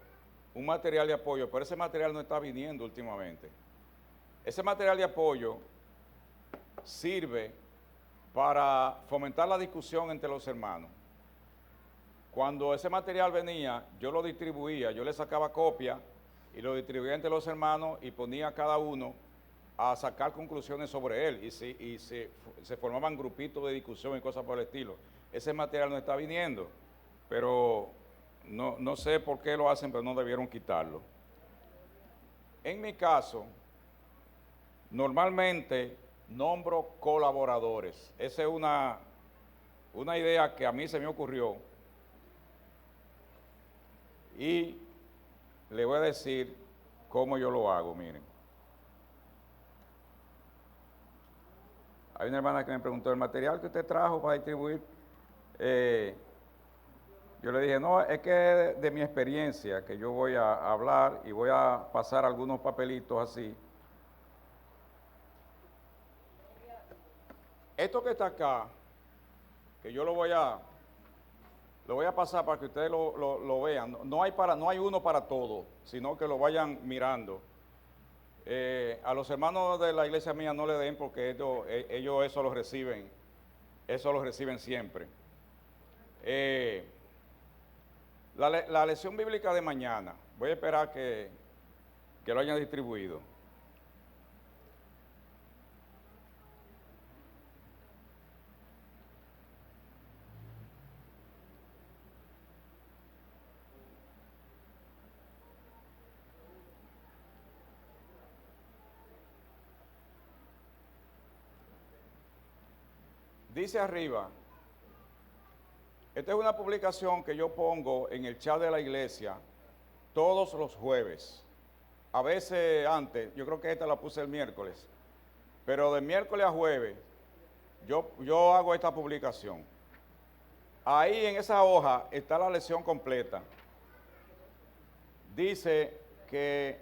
[SPEAKER 1] un material de apoyo, pero ese material no está viniendo últimamente. Ese material de apoyo sirve para fomentar la discusión entre los hermanos. Cuando ese material venía, yo lo distribuía, yo le sacaba copia y lo distribuía entre los hermanos y ponía a cada uno a sacar conclusiones sobre él, y se formaban grupitos de discusión y cosas por el estilo. Ese material no está viniendo, pero no sé por qué lo hacen, pero no debieron quitarlo. En mi caso, normalmente nombro colaboradores. Esa es una idea que a mí se me ocurrió, y le voy a decir cómo yo lo hago, miren. Hay una hermana que me preguntó, ¿el material que usted trajo para distribuir? Yo le dije, no, es que de mi experiencia, que yo voy a hablar y voy a pasar algunos papelitos así. Esto que está acá, que yo lo voy a pasar para que ustedes lo vean. No hay uno para todo, sino que lo vayan mirando. A los hermanos de la iglesia mía no le den, porque ellos eso lo reciben siempre. La lección bíblica de mañana, voy a esperar que lo hayan distribuido. Dice arriba, esta es una publicación que yo pongo en el chat de la iglesia todos los jueves. A veces antes, yo creo que esta la puse el miércoles, pero de miércoles a jueves yo hago esta publicación. Ahí en esa hoja está la lección completa. Dice que,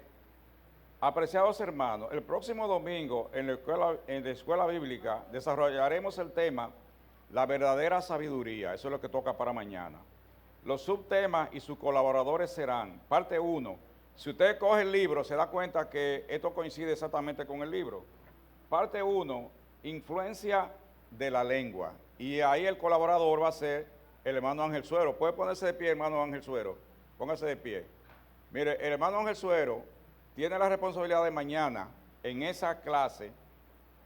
[SPEAKER 1] apreciados hermanos, el próximo domingo en la escuela bíblica desarrollaremos el tema la verdadera sabiduría. Eso es lo que toca para mañana. Los subtemas y sus colaboradores serán, parte 1, si usted coge el libro se da cuenta que esto coincide exactamente con el libro. Parte 1, influencia de la lengua. Y ahí el colaborador va a ser el hermano Ángel Suero. ¿Puede ponerse de pie, hermano Ángel Suero? Póngase de pie. Mire, el hermano Ángel Suero tiene la responsabilidad de mañana, en esa clase,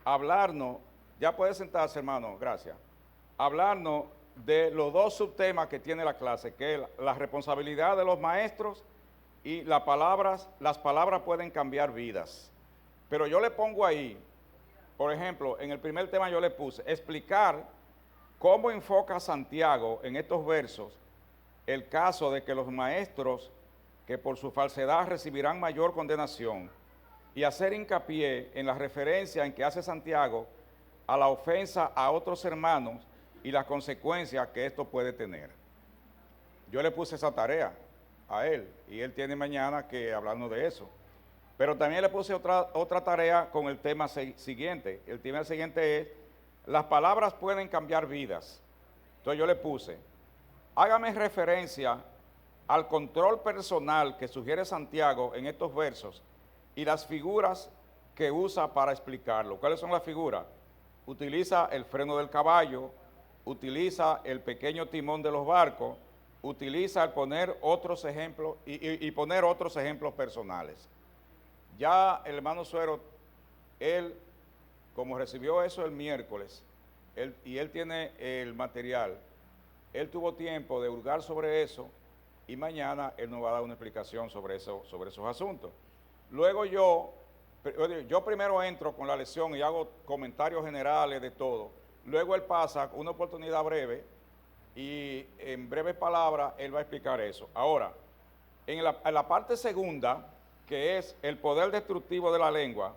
[SPEAKER 1] hablarnos, ya puede sentarse, hermano, gracias, hablarnos de los dos subtemas que tiene la clase, que es la responsabilidad de los maestros y las palabras pueden cambiar vidas. Pero yo le pongo ahí, por ejemplo, en el primer tema yo le puse, explicar cómo enfoca Santiago en estos versos el caso de que los maestros que por su falsedad recibirán mayor condenación, y hacer hincapié en la referencia en que hace Santiago a la ofensa a otros hermanos y las consecuencias que esto puede tener. Yo le puse esa tarea a él, y él tiene mañana que hablarnos de eso. Pero también le puse otra tarea con el tema siguiente. El tema siguiente es, las palabras pueden cambiar vidas. Entonces yo le puse, hágame referencia al control personal que sugiere Santiago en estos versos y las figuras que usa para explicarlo. ¿Cuáles son las figuras? Utiliza el freno del caballo, utiliza el pequeño timón de los barcos, utiliza el poner otros ejemplos y poner otros ejemplos personales. Ya el hermano Suero, él, como recibió eso el miércoles, y él tiene el material, él tuvo tiempo de hurgar sobre eso, y mañana él nos va a dar una explicación sobre esos asuntos. Luego yo primero entro con la lección y hago comentarios generales de todo. Luego él pasa una oportunidad breve y en breves palabras él va a explicar eso. Ahora, en la parte segunda, que es el poder destructivo de la lengua,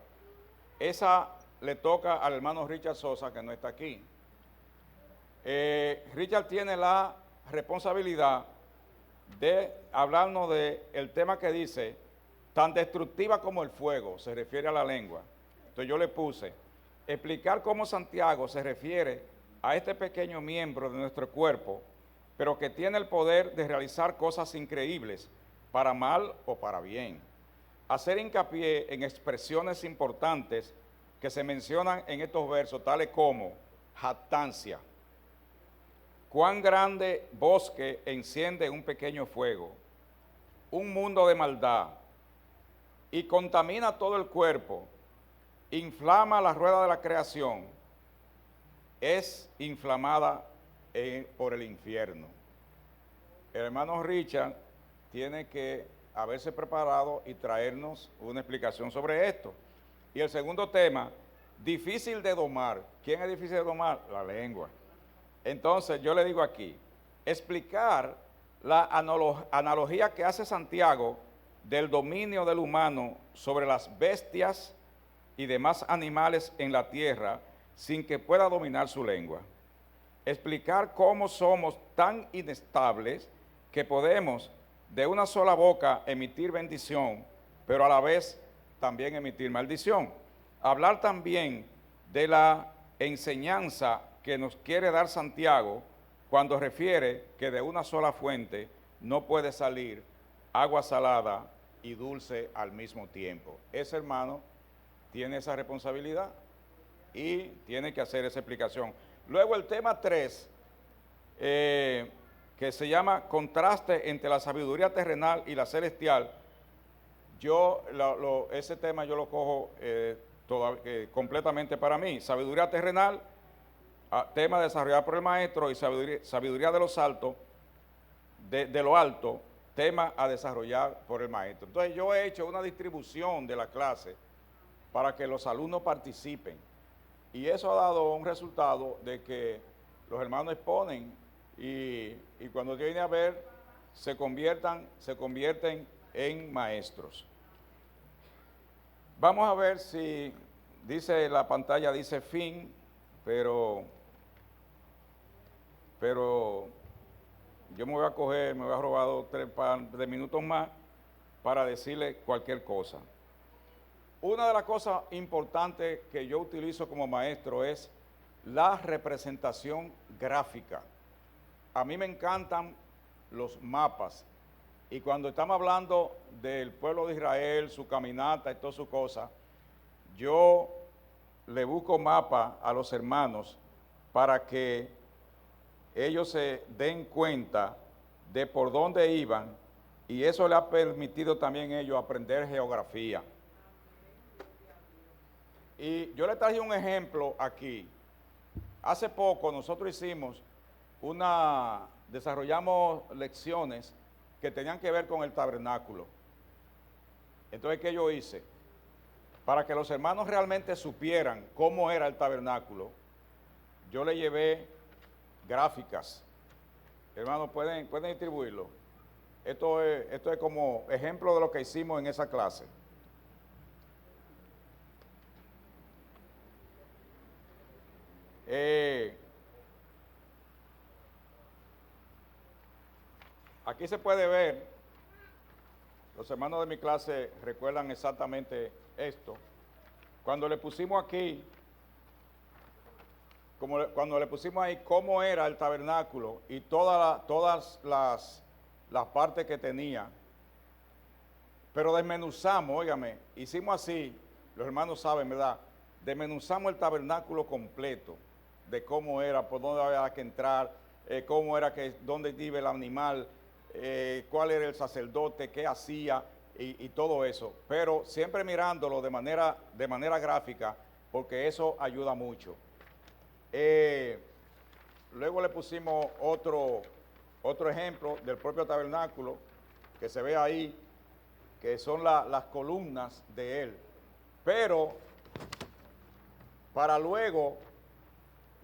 [SPEAKER 1] esa le toca al hermano Richard Sosa, que no está aquí. Richard tiene la responsabilidad de hablarnos del tema que dice, tan destructiva como el fuego, se refiere a la lengua. Entonces yo le puse, explicar cómo Santiago se refiere a este pequeño miembro de nuestro cuerpo, pero que tiene el poder de realizar cosas increíbles, para mal o para bien. Hacer hincapié en expresiones importantes que se mencionan en estos versos, tales como jactancia. Cuán grande bosque enciende un pequeño fuego, un mundo de maldad, y contamina todo el cuerpo, inflama la rueda de la creación, es inflamada por el infierno. El hermano Richard tiene que haberse preparado y traernos una explicación sobre esto. Y el segundo tema, difícil de domar. ¿Quién es difícil de domar? La lengua. Entonces yo le digo aquí, explicar la analogía que hace Santiago del dominio del humano sobre las bestias y demás animales en la tierra sin que pueda dominar su lengua. Explicar cómo somos tan inestables que podemos de una sola boca emitir bendición, pero a la vez también emitir maldición. Hablar también de la enseñanza que nos quiere dar Santiago cuando refiere que de una sola fuente no puede salir agua salada y dulce al mismo tiempo. Ese hermano tiene esa responsabilidad y tiene que hacer esa explicación. Luego el tema 3, que que se llama Contraste entre la sabiduría terrenal y la celestial. Yo ese tema yo lo cojo completamente para mí. Sabiduría terrenal, tema desarrollado por el maestro, y sabiduría de los altos, de lo alto, tema a desarrollar por el maestro. Entonces yo he hecho una distribución de la clase para que los alumnos participen. Y eso ha dado un resultado de que los hermanos exponen y cuando viene a ver se convierten en maestros. Vamos a ver si dice la pantalla, dice fin, pero yo me voy a robar 3 de minutos más para decirle cualquier cosa. Una de las cosas importantes que yo utilizo como maestro es la representación gráfica. A mí me encantan los mapas. Y cuando estamos hablando del pueblo de Israel, su caminata y todas sus cosas, yo le busco mapas a los hermanos para que ellos se den cuenta de por dónde iban, y eso le ha permitido también a ellos aprender geografía. Y yo le traje un ejemplo aquí. Hace poco nosotros desarrollamos lecciones que tenían que ver con el tabernáculo. Entonces, ¿qué yo hice? Para que los hermanos realmente supieran cómo era el tabernáculo, yo le llevé gráficas. Hermanos, pueden distribuirlo. Esto es como ejemplo de lo que hicimos en esa clase. Aquí se puede ver, los hermanos de mi clase recuerdan exactamente esto. Cuando le pusimos aquí, cuando le pusimos ahí cómo era el tabernáculo y todas las partes que tenía, pero desmenuzamos, óigame, hicimos así, los hermanos saben, ¿verdad? Desmenuzamos el tabernáculo completo, de cómo era, por dónde había que entrar, cómo era dónde iba el animal, cuál era el sacerdote, qué hacía y todo eso, pero siempre mirándolo de manera gráfica, porque eso ayuda mucho. Luego le pusimos otro ejemplo del propio tabernáculo que se ve ahí, que son las columnas de él, pero para luego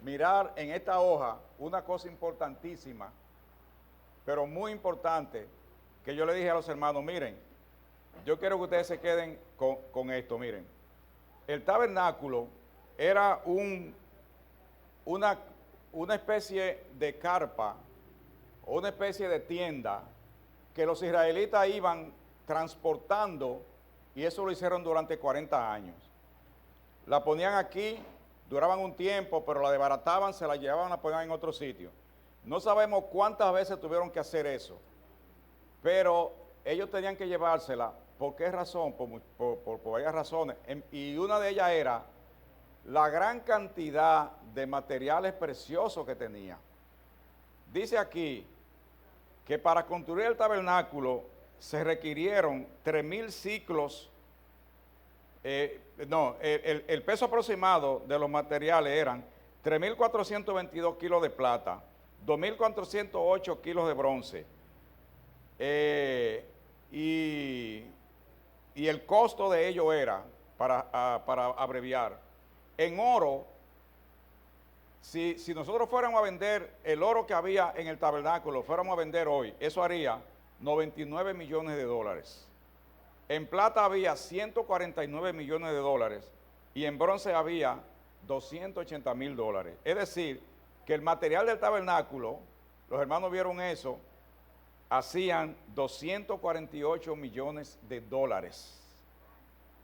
[SPEAKER 1] mirar en esta hoja una cosa importantísima, pero muy importante, que yo le dije a los hermanos, miren, yo quiero que ustedes se queden con esto, miren. El tabernáculo era una especie de carpa, o una especie de tienda, que los israelitas iban transportando, y eso lo hicieron durante 40 años. La ponían aquí, duraban un tiempo, pero la desbarataban, se la llevaban a poner en otro sitio. No sabemos cuántas veces tuvieron que hacer eso, pero ellos tenían que llevársela. ¿Por qué razón? Por varias razones. Y una de ellas era la gran cantidad de materiales preciosos que tenía. Dice aquí que para construir el tabernáculo se requirieron 3,000 ciclos. El peso aproximado de los materiales eran 3,422 kilos de plata, 2,408 kilos de bronce, y el costo de ello era, para abreviar, en oro, si nosotros fuéramos a vender el oro que había en el tabernáculo, fuéramos a vender hoy, eso haría 99 millones de dólares. En plata había 149 millones de dólares y en bronce había 280 mil dólares. Es decir, que el material del tabernáculo, los hermanos vieron eso, hacían 248 millones de dólares.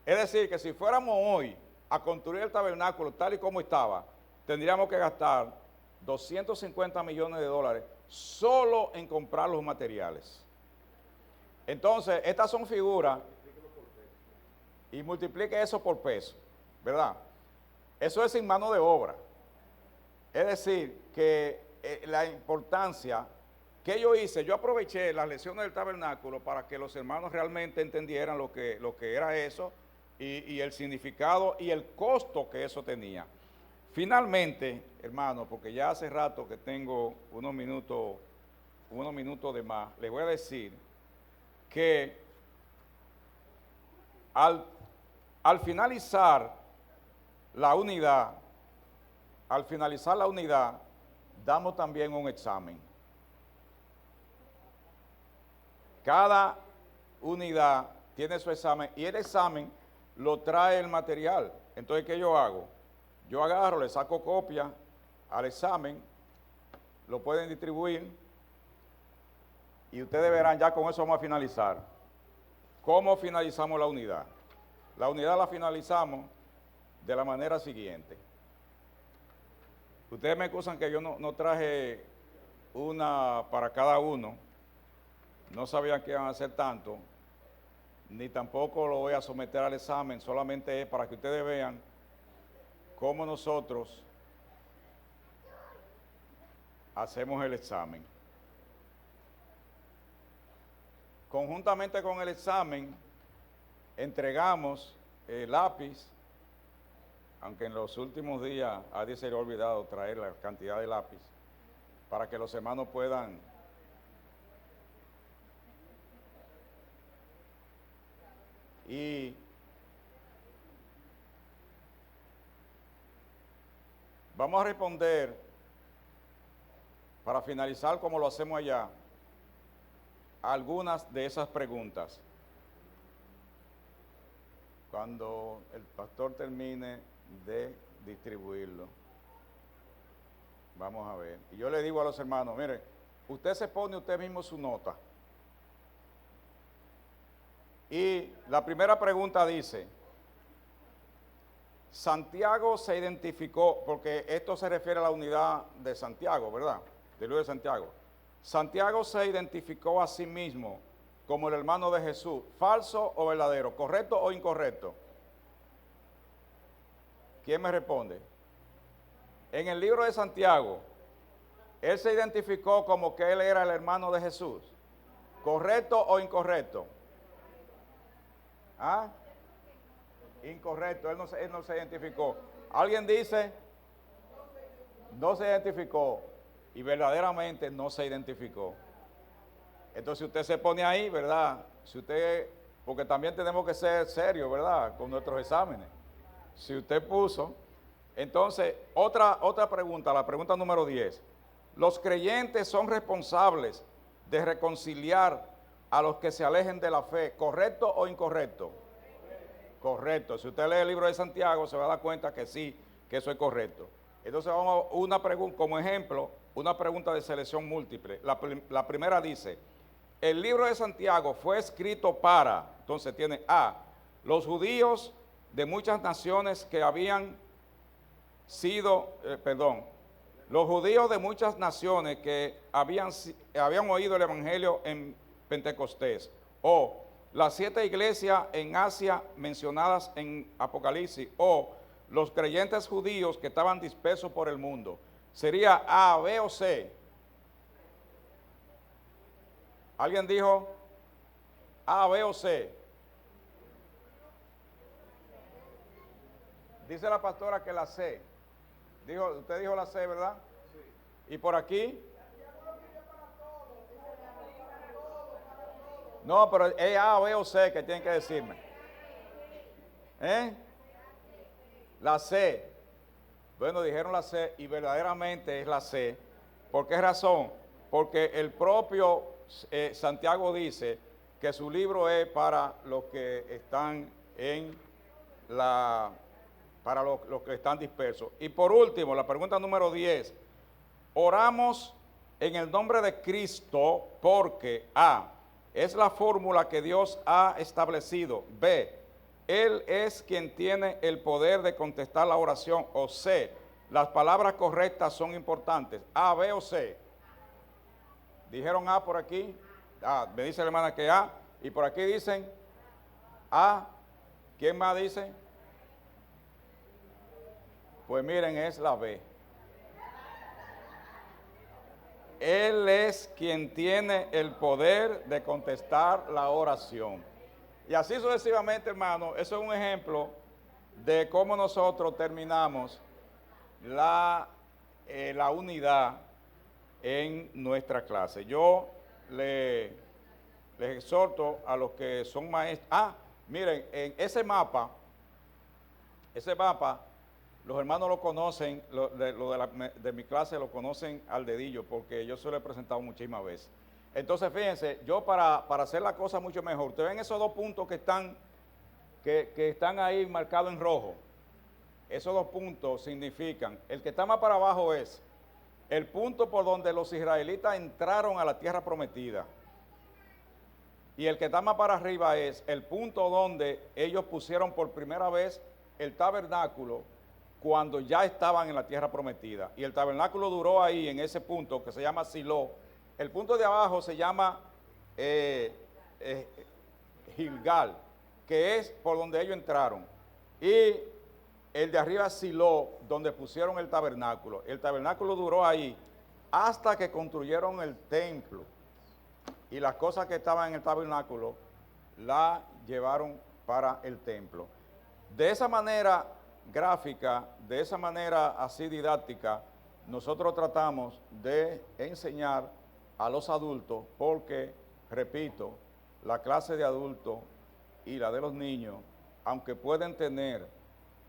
[SPEAKER 1] Es decir, que si fuéramos hoy a construir el tabernáculo tal y como estaba, tendríamos que gastar 250 millones de dólares solo en comprar los materiales. Entonces, estas son figuras, y multiplique eso por peso, ¿verdad? Eso es sin mano de obra. Es decir, que la importancia ¿Qué yo hice? Yo aproveché las lecciones del tabernáculo para que los hermanos realmente entendieran lo que era eso y el significado y el costo que eso tenía. Finalmente, hermano, porque ya hace rato que tengo unos minutos de más, les voy a decir que al finalizar la unidad, damos también un examen. Cada unidad tiene su examen y el examen lo trae el material. Entonces, ¿qué yo hago? Yo agarro, le saco copia al examen, lo pueden distribuir y ustedes verán, ya con eso vamos a finalizar. ¿Cómo finalizamos la unidad? La unidad la finalizamos de la manera siguiente. Ustedes me excusan que yo no traje una para cada uno. No sabían que iban a hacer tanto, ni tampoco lo voy a someter al examen, solamente es para que ustedes vean cómo nosotros hacemos el examen. Conjuntamente con el examen, entregamos el lápiz, aunque en los últimos días a nadie se le ha olvidado traer la cantidad de lápiz, para que los hermanos puedan y vamos a responder, para finalizar como lo hacemos allá, algunas de esas preguntas. Cuando el pastor termine de distribuirlo, vamos a ver. Y yo le digo a los hermanos, mire, usted se pone usted mismo su nota. Y la primera pregunta dice, Santiago se identificó, porque esto se refiere a la unidad de Santiago, ¿verdad? Del libro de Santiago. Santiago se identificó a sí mismo como el hermano de Jesús, ¿falso o verdadero? ¿Correcto o incorrecto? ¿Quién me responde? En el libro de Santiago, él se identificó como que él era el hermano de Jesús, ¿correcto o incorrecto? ¿Ah? Incorrecto, él no se identificó. ¿Alguien dice? No se identificó y verdaderamente no se identificó. Entonces usted se pone ahí, ¿verdad? Si usted, porque también tenemos que ser serios, ¿verdad? Con nuestros exámenes. Si usted puso, entonces otra pregunta, la pregunta número 10. ¿Los creyentes son responsables de reconciliar a los que se alejen de la fe, correcto o incorrecto? Correcto. Si usted lee el libro de Santiago se va a dar cuenta que sí, que eso es correcto. Entonces vamos a una pregunta, como ejemplo, una pregunta de selección múltiple. La primera dice, el libro de Santiago fue escrito para, entonces tiene A, los judíos de muchas naciones que habían sido, los judíos de muchas naciones que habían oído el evangelio en Pentecostés, o las 7 iglesias en Asia mencionadas en Apocalipsis, o los creyentes judíos que estaban dispersos por el mundo. Sería A, B o C. ¿Alguien dijo A, B o C? Dice la pastora que la C. Usted dijo la C, ¿verdad? Sí. ¿Y por aquí? No, pero es A, B o C que tienen que decirme. La C. Bueno, dijeron la C y verdaderamente es la C. ¿Por qué razón? Porque el propio Santiago dice que su libro es para los que están para los que están dispersos. Y por último, la pregunta número 10. Oramos en el nombre de Cristo porque A, es la fórmula que Dios ha establecido. B, Él es quien tiene el poder de contestar la oración. O C, las palabras correctas son importantes. A, B o C. ¿Dijeron A por aquí? Me dice la hermana que A. Y por aquí dicen A. ¿Quién más dice? Pues miren, es la B. Él es quien tiene el poder de contestar la oración. Y así sucesivamente, hermano, eso es un ejemplo de cómo nosotros terminamos la unidad en nuestra clase. Yo les exhorto a los que son maestros. Miren, en ese mapa, los hermanos lo conocen, de mi clase lo conocen al dedillo, porque yo se lo he presentado muchísimas veces. Entonces, fíjense, yo para hacer la cosa mucho mejor, ustedes ven esos dos puntos que están ahí marcados en rojo. Esos dos puntos significan, el que está más para abajo es el punto por donde los israelitas entraron a la tierra prometida. Y el que está más para arriba es el punto donde ellos pusieron por primera vez el tabernáculo cuando ya estaban en la tierra prometida. Y el tabernáculo duró ahí en ese punto que se llama Silo. El punto de abajo se llama Gilgal, que es por donde ellos entraron. Y el de arriba Silo, donde pusieron el tabernáculo. El tabernáculo duró ahí hasta que construyeron el templo. Y las cosas que estaban en el tabernáculo la llevaron para el templo. De esa manera gráfica, de esa manera así didáctica, nosotros tratamos de enseñar a los adultos, porque, repito, la clase de adultos y la de los niños, aunque pueden tener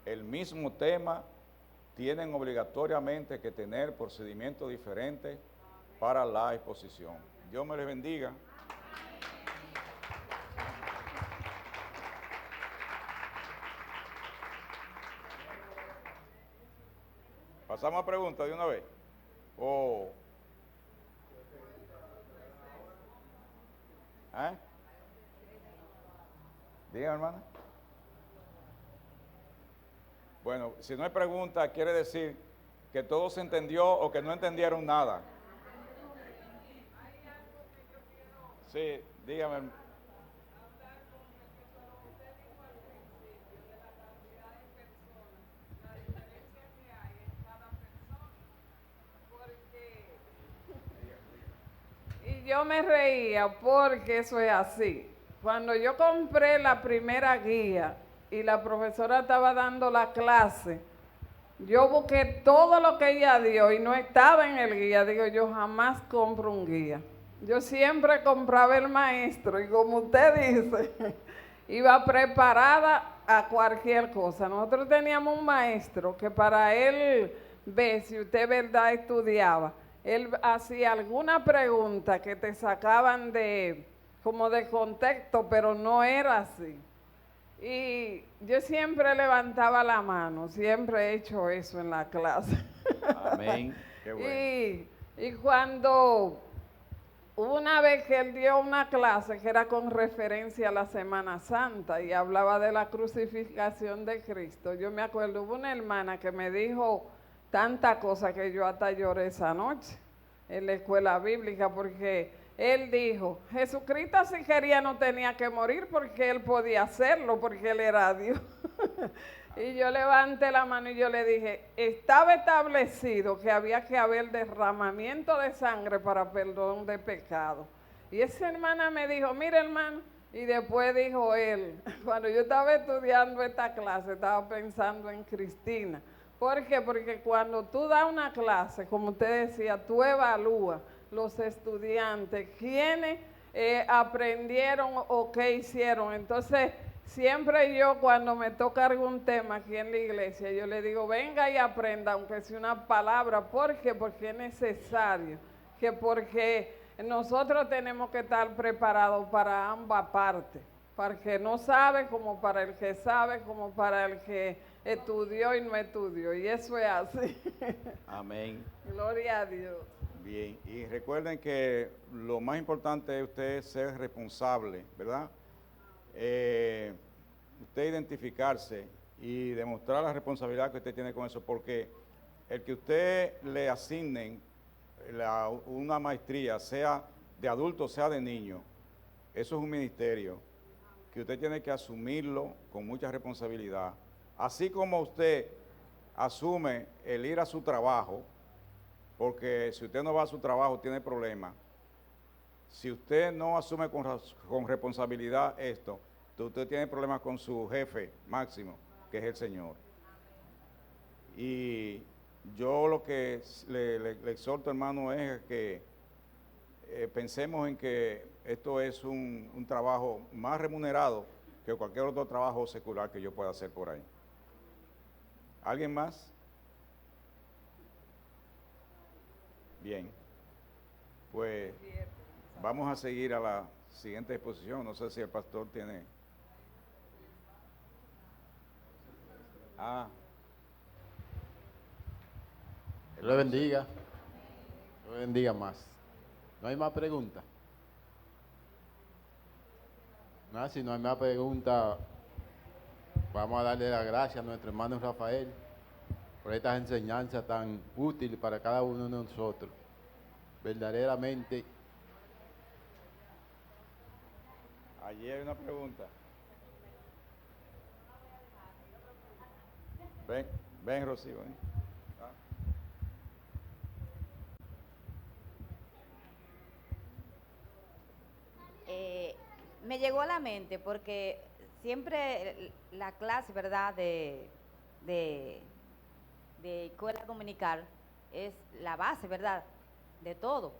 [SPEAKER 1] el mismo tema, tienen obligatoriamente que tener procedimientos diferentes para la exposición. Dios me les bendiga. Pasamos a preguntas de una vez. Diga, hermana. Bueno, si no hay pregunta, quiere decir que todo se entendió o que no entendieron nada. Sí, dígame.
[SPEAKER 3] Y yo me reía porque eso es así. Cuando yo compré la primera guía y la profesora estaba dando la clase, yo busqué todo lo que ella dio y no estaba en el guía. Digo, yo jamás compro un guía. Yo siempre compraba el maestro y como usted dice, iba preparada a cualquier cosa. Nosotros teníamos un maestro que para él ver si usted verdad estudiaba, él hacía alguna pregunta que te sacaban como de contexto, pero no era así. Y yo siempre levantaba la mano, siempre he hecho eso en la clase.
[SPEAKER 1] Amén. Qué bueno.
[SPEAKER 3] Y cuando una vez que él dio una clase que era con referencia a la Semana Santa y hablaba de la crucificación de Cristo, yo me acuerdo, hubo una hermana que me dijo tanta cosa que yo hasta lloré esa noche en la escuela bíblica, porque él dijo, Jesucristo si quería no tenía que morir porque él podía hacerlo, porque él era Dios. Y yo levanté la mano y yo le dije, estaba establecido que había que haber derramamiento de sangre para perdón de pecado. Y esa hermana me dijo, mira hermano, y después dijo él, cuando yo estaba estudiando esta clase, estaba pensando en Cristina. ¿Por qué? Porque cuando tú das una clase, como usted decía, tú evalúas los estudiantes, quiénes aprendieron o qué hicieron. Entonces, siempre yo cuando me toca algún tema aquí en la iglesia, yo le digo, venga y aprenda, aunque sea una palabra. ¿Por qué? Porque es necesario, porque nosotros tenemos que estar preparados para ambas partes, para el que no sabe, como para el que sabe, como para el que estudió y no estudió. Y eso es así.
[SPEAKER 1] Amén.
[SPEAKER 3] Gloria a Dios.
[SPEAKER 1] Bien, y recuerden que lo más importante es usted ser responsable, ¿verdad? Usted identificarse y demostrar la responsabilidad que usted tiene con eso, porque el que usted le asignen una maestría, sea de adulto, sea de niño, eso es un ministerio que usted tiene que asumirlo con mucha responsabilidad. Así como usted asume el ir a su trabajo, porque si usted no va a su trabajo, tiene problemas. Si usted no asume con responsabilidad esto, usted tiene problemas con su jefe máximo, que es el Señor. Y yo lo que le exhorto, hermano, es que pensemos en que esto es un trabajo más remunerado que cualquier otro trabajo secular que yo pueda hacer por ahí. ¿Alguien más? Bien, pues vamos a seguir a la siguiente exposición. No sé si el pastor tiene...
[SPEAKER 4] Dios le bendiga. Dios le bendiga más. ¿No hay más preguntas? No, si no hay más preguntas, vamos a darle las gracias a nuestro hermano Rafael por estas enseñanzas tan útiles para cada uno de nosotros. Verdaderamente.
[SPEAKER 1] Allí hay una pregunta. Ven, Rocío.
[SPEAKER 5] Me llegó a la mente porque siempre la clase, ¿verdad?, de escuela dominical es la base, ¿verdad?, de todo.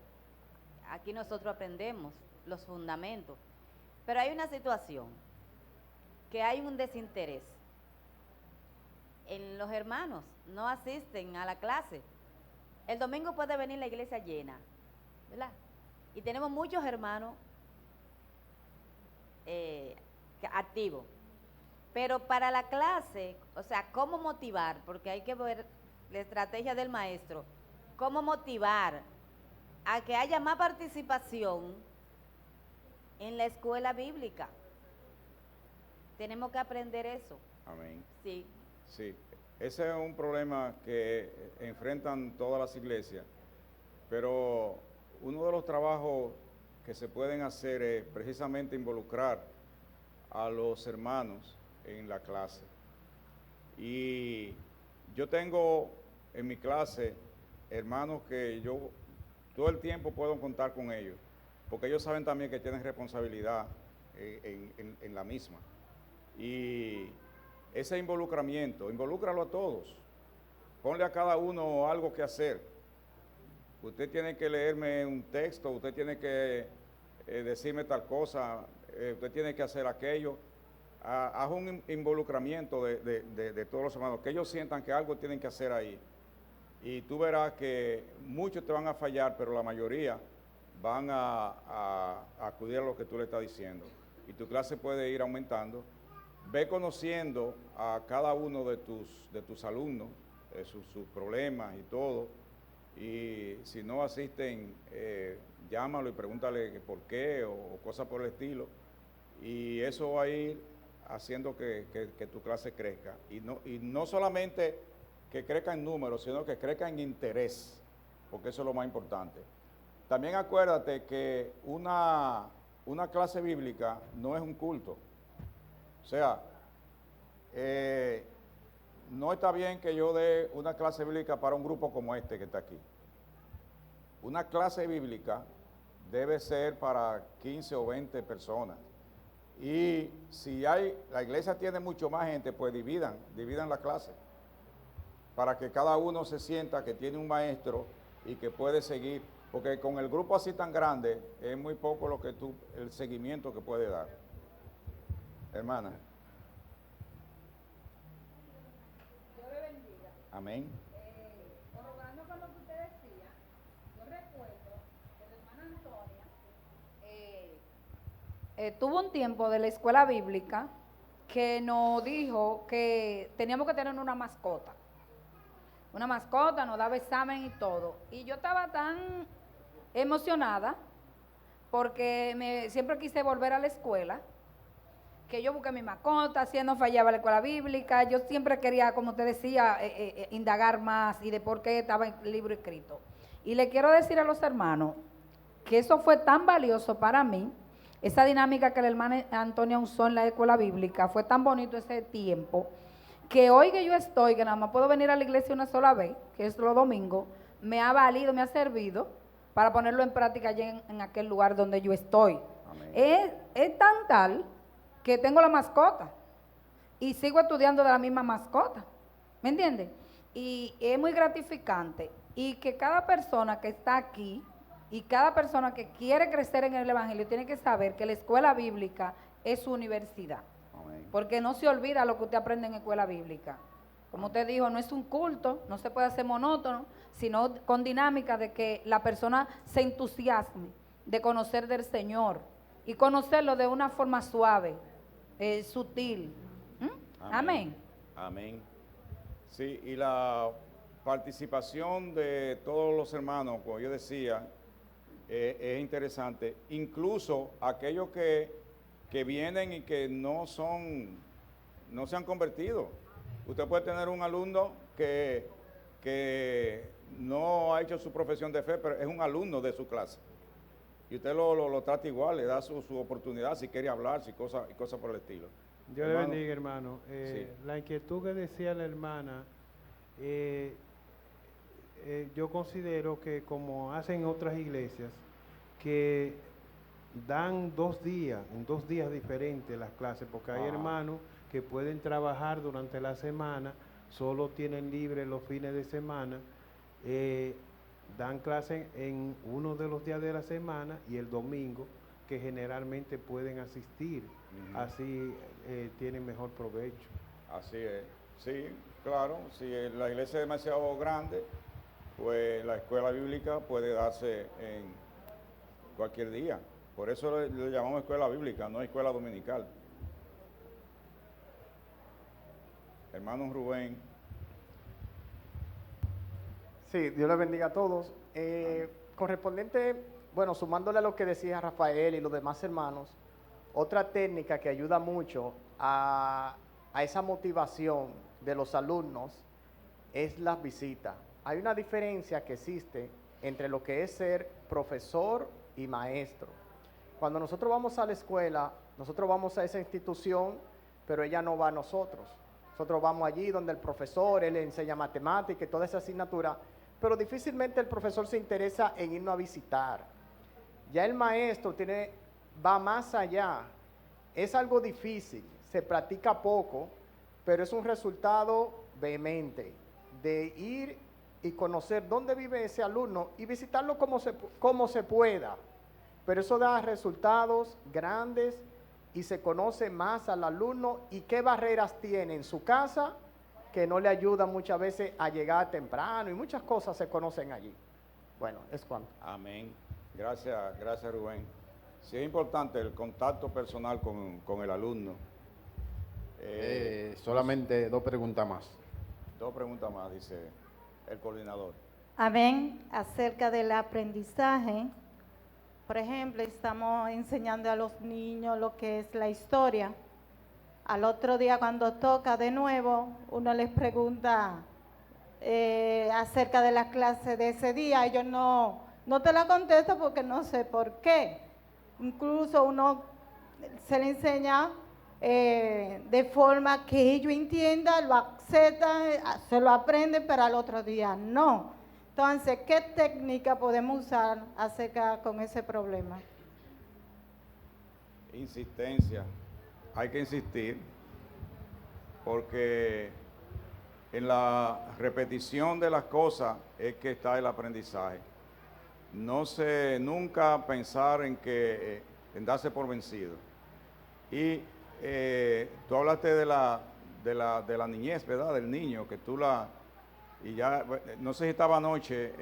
[SPEAKER 5] Aquí nosotros aprendemos los fundamentos. Pero hay una situación, que hay un desinterés. En los hermanos no asisten a la clase. El domingo puede venir la iglesia llena, ¿verdad? Y tenemos muchos hermanos activos. Pero para la clase, o sea, ¿cómo motivar? Porque hay que ver la estrategia del maestro. ¿Cómo motivar a que haya más participación en la escuela bíblica? Tenemos que aprender eso.
[SPEAKER 1] Amén.
[SPEAKER 5] Sí.
[SPEAKER 1] Sí, ese es un problema que enfrentan todas las iglesias, pero uno de los trabajos que se pueden hacer es precisamente involucrar a los hermanos en la clase. Y yo tengo en mi clase hermanos que yo todo el tiempo puedo contar con ellos, porque ellos saben también que tienen responsabilidad en la misma. Y ese involucramiento, involúcralo a todos, ponle a cada uno algo que hacer. Usted tiene que leerme un texto, usted tiene que decirme tal cosa, usted tiene que hacer aquello. Haz un involucramiento de todos los hermanos, que ellos sientan que algo tienen que hacer ahí. Y tú verás que muchos te van a fallar, pero la mayoría van a acudir a lo que tú le estás diciendo. Y tu clase puede ir aumentando. Ve conociendo a cada uno de tus alumnos, sus problemas y todo. Y si no asisten, llámalo y pregúntale por qué o cosas por el estilo. Y eso va a ir haciendo que tu clase crezca. Y no solamente que crezca en números, sino que crezca en interés, porque eso es lo más importante. También acuérdate que una clase bíblica no es un culto. O sea, no está bien que yo dé una clase bíblica para un grupo como este que está aquí. Una clase bíblica debe ser para 15 o 20 personas. Y si la iglesia tiene mucho más gente, pues dividan la clase, para que cada uno se sienta que tiene un maestro y que puede seguir, porque con el grupo así tan grande es muy poco el seguimiento que puede dar. Hermana.
[SPEAKER 6] Dios le bendiga.
[SPEAKER 1] Amén.
[SPEAKER 6] Corroborando con lo que usted decía, yo recuerdo que la hermana Antonia tuvo un tiempo de la escuela bíblica que nos dijo que teníamos que tener una mascota. Una mascota, nos daba examen y todo. Y yo estaba tan emocionada porque siempre quise volver a la escuela, que yo busqué mi mascota, si no fallaba la escuela bíblica, yo siempre quería, como usted decía, indagar más y de por qué estaba el libro escrito. Y le quiero decir a los hermanos que eso fue tan valioso para mí, esa dinámica que la hermana Antonia usó en la escuela bíblica, fue tan bonito ese tiempo, que hoy que yo estoy, que nada más puedo venir a la iglesia una sola vez, que es los domingos, me ha valido, me ha servido para ponerlo en práctica allá en aquel lugar donde yo estoy. Es tan tal que tengo la mascota y sigo estudiando de la misma mascota, ¿me entiendes? Y es muy gratificante y que cada persona que está aquí y cada persona que quiere crecer en el Evangelio tiene que saber que la escuela bíblica es su universidad.
[SPEAKER 1] Amén.
[SPEAKER 6] Porque no se olvida lo que usted aprende en escuela bíblica. Como usted dijo, no es un culto, no se puede hacer monótono, sino con dinámica de que la persona se entusiasme de conocer del Señor y conocerlo de una forma suave, sutil. Amén.
[SPEAKER 1] Amén. Sí, y la participación de todos los hermanos, como yo decía, es interesante. Incluso aquellos que vienen y que no se han convertido. Usted puede tener un alumno que no ha hecho su profesión de fe, pero es un alumno de su clase. Y usted lo trata igual, le da su oportunidad si quiere hablar, si cosas por el estilo.
[SPEAKER 7] Dios le bendiga, hermano.
[SPEAKER 1] Sí.
[SPEAKER 7] La inquietud que decía la hermana, yo considero que como hacen otras iglesias, que dan en 2 días diferentes las clases, porque hay hermanos que pueden trabajar durante la semana, solo tienen libre los fines de semana, dan clases en uno de los días de la semana y el domingo, que generalmente pueden asistir, así tienen mejor provecho.
[SPEAKER 1] Así es, sí, claro, si la iglesia es demasiado grande, pues la escuela bíblica puede darse en cualquier día. Por eso le llamamos escuela bíblica, no escuela dominical. Hermano Rubén.
[SPEAKER 8] Sí, Dios les bendiga a todos. Correspondiente, bueno, sumándole a lo que decía Rafael y los demás hermanos, otra técnica que ayuda mucho a esa motivación de los alumnos es las visitas. Hay una diferencia que existe entre lo que es ser profesor y maestro. Cuando nosotros vamos a la escuela, nosotros vamos a esa institución, pero ella no va a nosotros. Nosotros vamos allí donde el profesor, él le enseña matemática y toda esa asignatura, pero difícilmente el profesor se interesa en irnos a visitar. Ya el maestro va más allá. Es algo difícil, se practica poco, pero es un resultado vehemente de ir y conocer dónde vive ese alumno y visitarlo como se pueda. Pero eso da resultados grandes y se conoce más al alumno y qué barreras tiene en su casa que no le ayudan muchas veces a llegar temprano y muchas cosas se conocen allí. Bueno, es cuanto.
[SPEAKER 1] Amén. Gracias Rubén. Sí, es importante el contacto personal con el alumno.
[SPEAKER 4] Solamente 2 preguntas más.
[SPEAKER 1] 2 preguntas más, dice el coordinador.
[SPEAKER 9] Amén. Acerca del aprendizaje, por ejemplo, estamos enseñando a los niños lo que es la historia. Al otro día cuando toca de nuevo, uno les pregunta acerca de la clase de ese día. Ellos no te la contestan porque no sé por qué. Incluso uno se le enseña de forma que ellos entiendan, lo aceptan, se lo aprenden, pero al otro día no. Entonces, ¿qué técnica podemos usar acerca con ese problema?
[SPEAKER 1] Insistencia. Hay que insistir porque en la repetición de las cosas es que está el aprendizaje. Nunca pensar en darse por vencido. Y tú hablaste de la niñez, ¿verdad? Del niño, que y ya, no sé si estaba anoche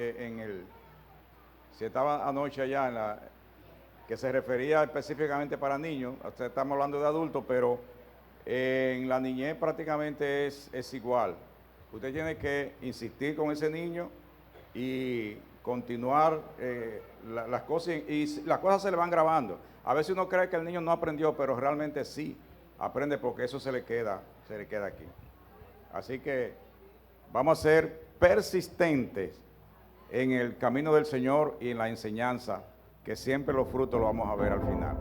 [SPEAKER 1] allá que se refería específicamente para niños, estamos hablando de adultos, pero en la niñez prácticamente es igual. Usted tiene que insistir con ese niño y continuar las cosas, y las cosas se le van grabando. A veces uno cree que el niño no aprendió, pero realmente sí aprende porque eso se le queda aquí. Así que vamos a ser persistentes en el camino del Señor y en la enseñanza, que siempre los frutos los vamos a ver al final.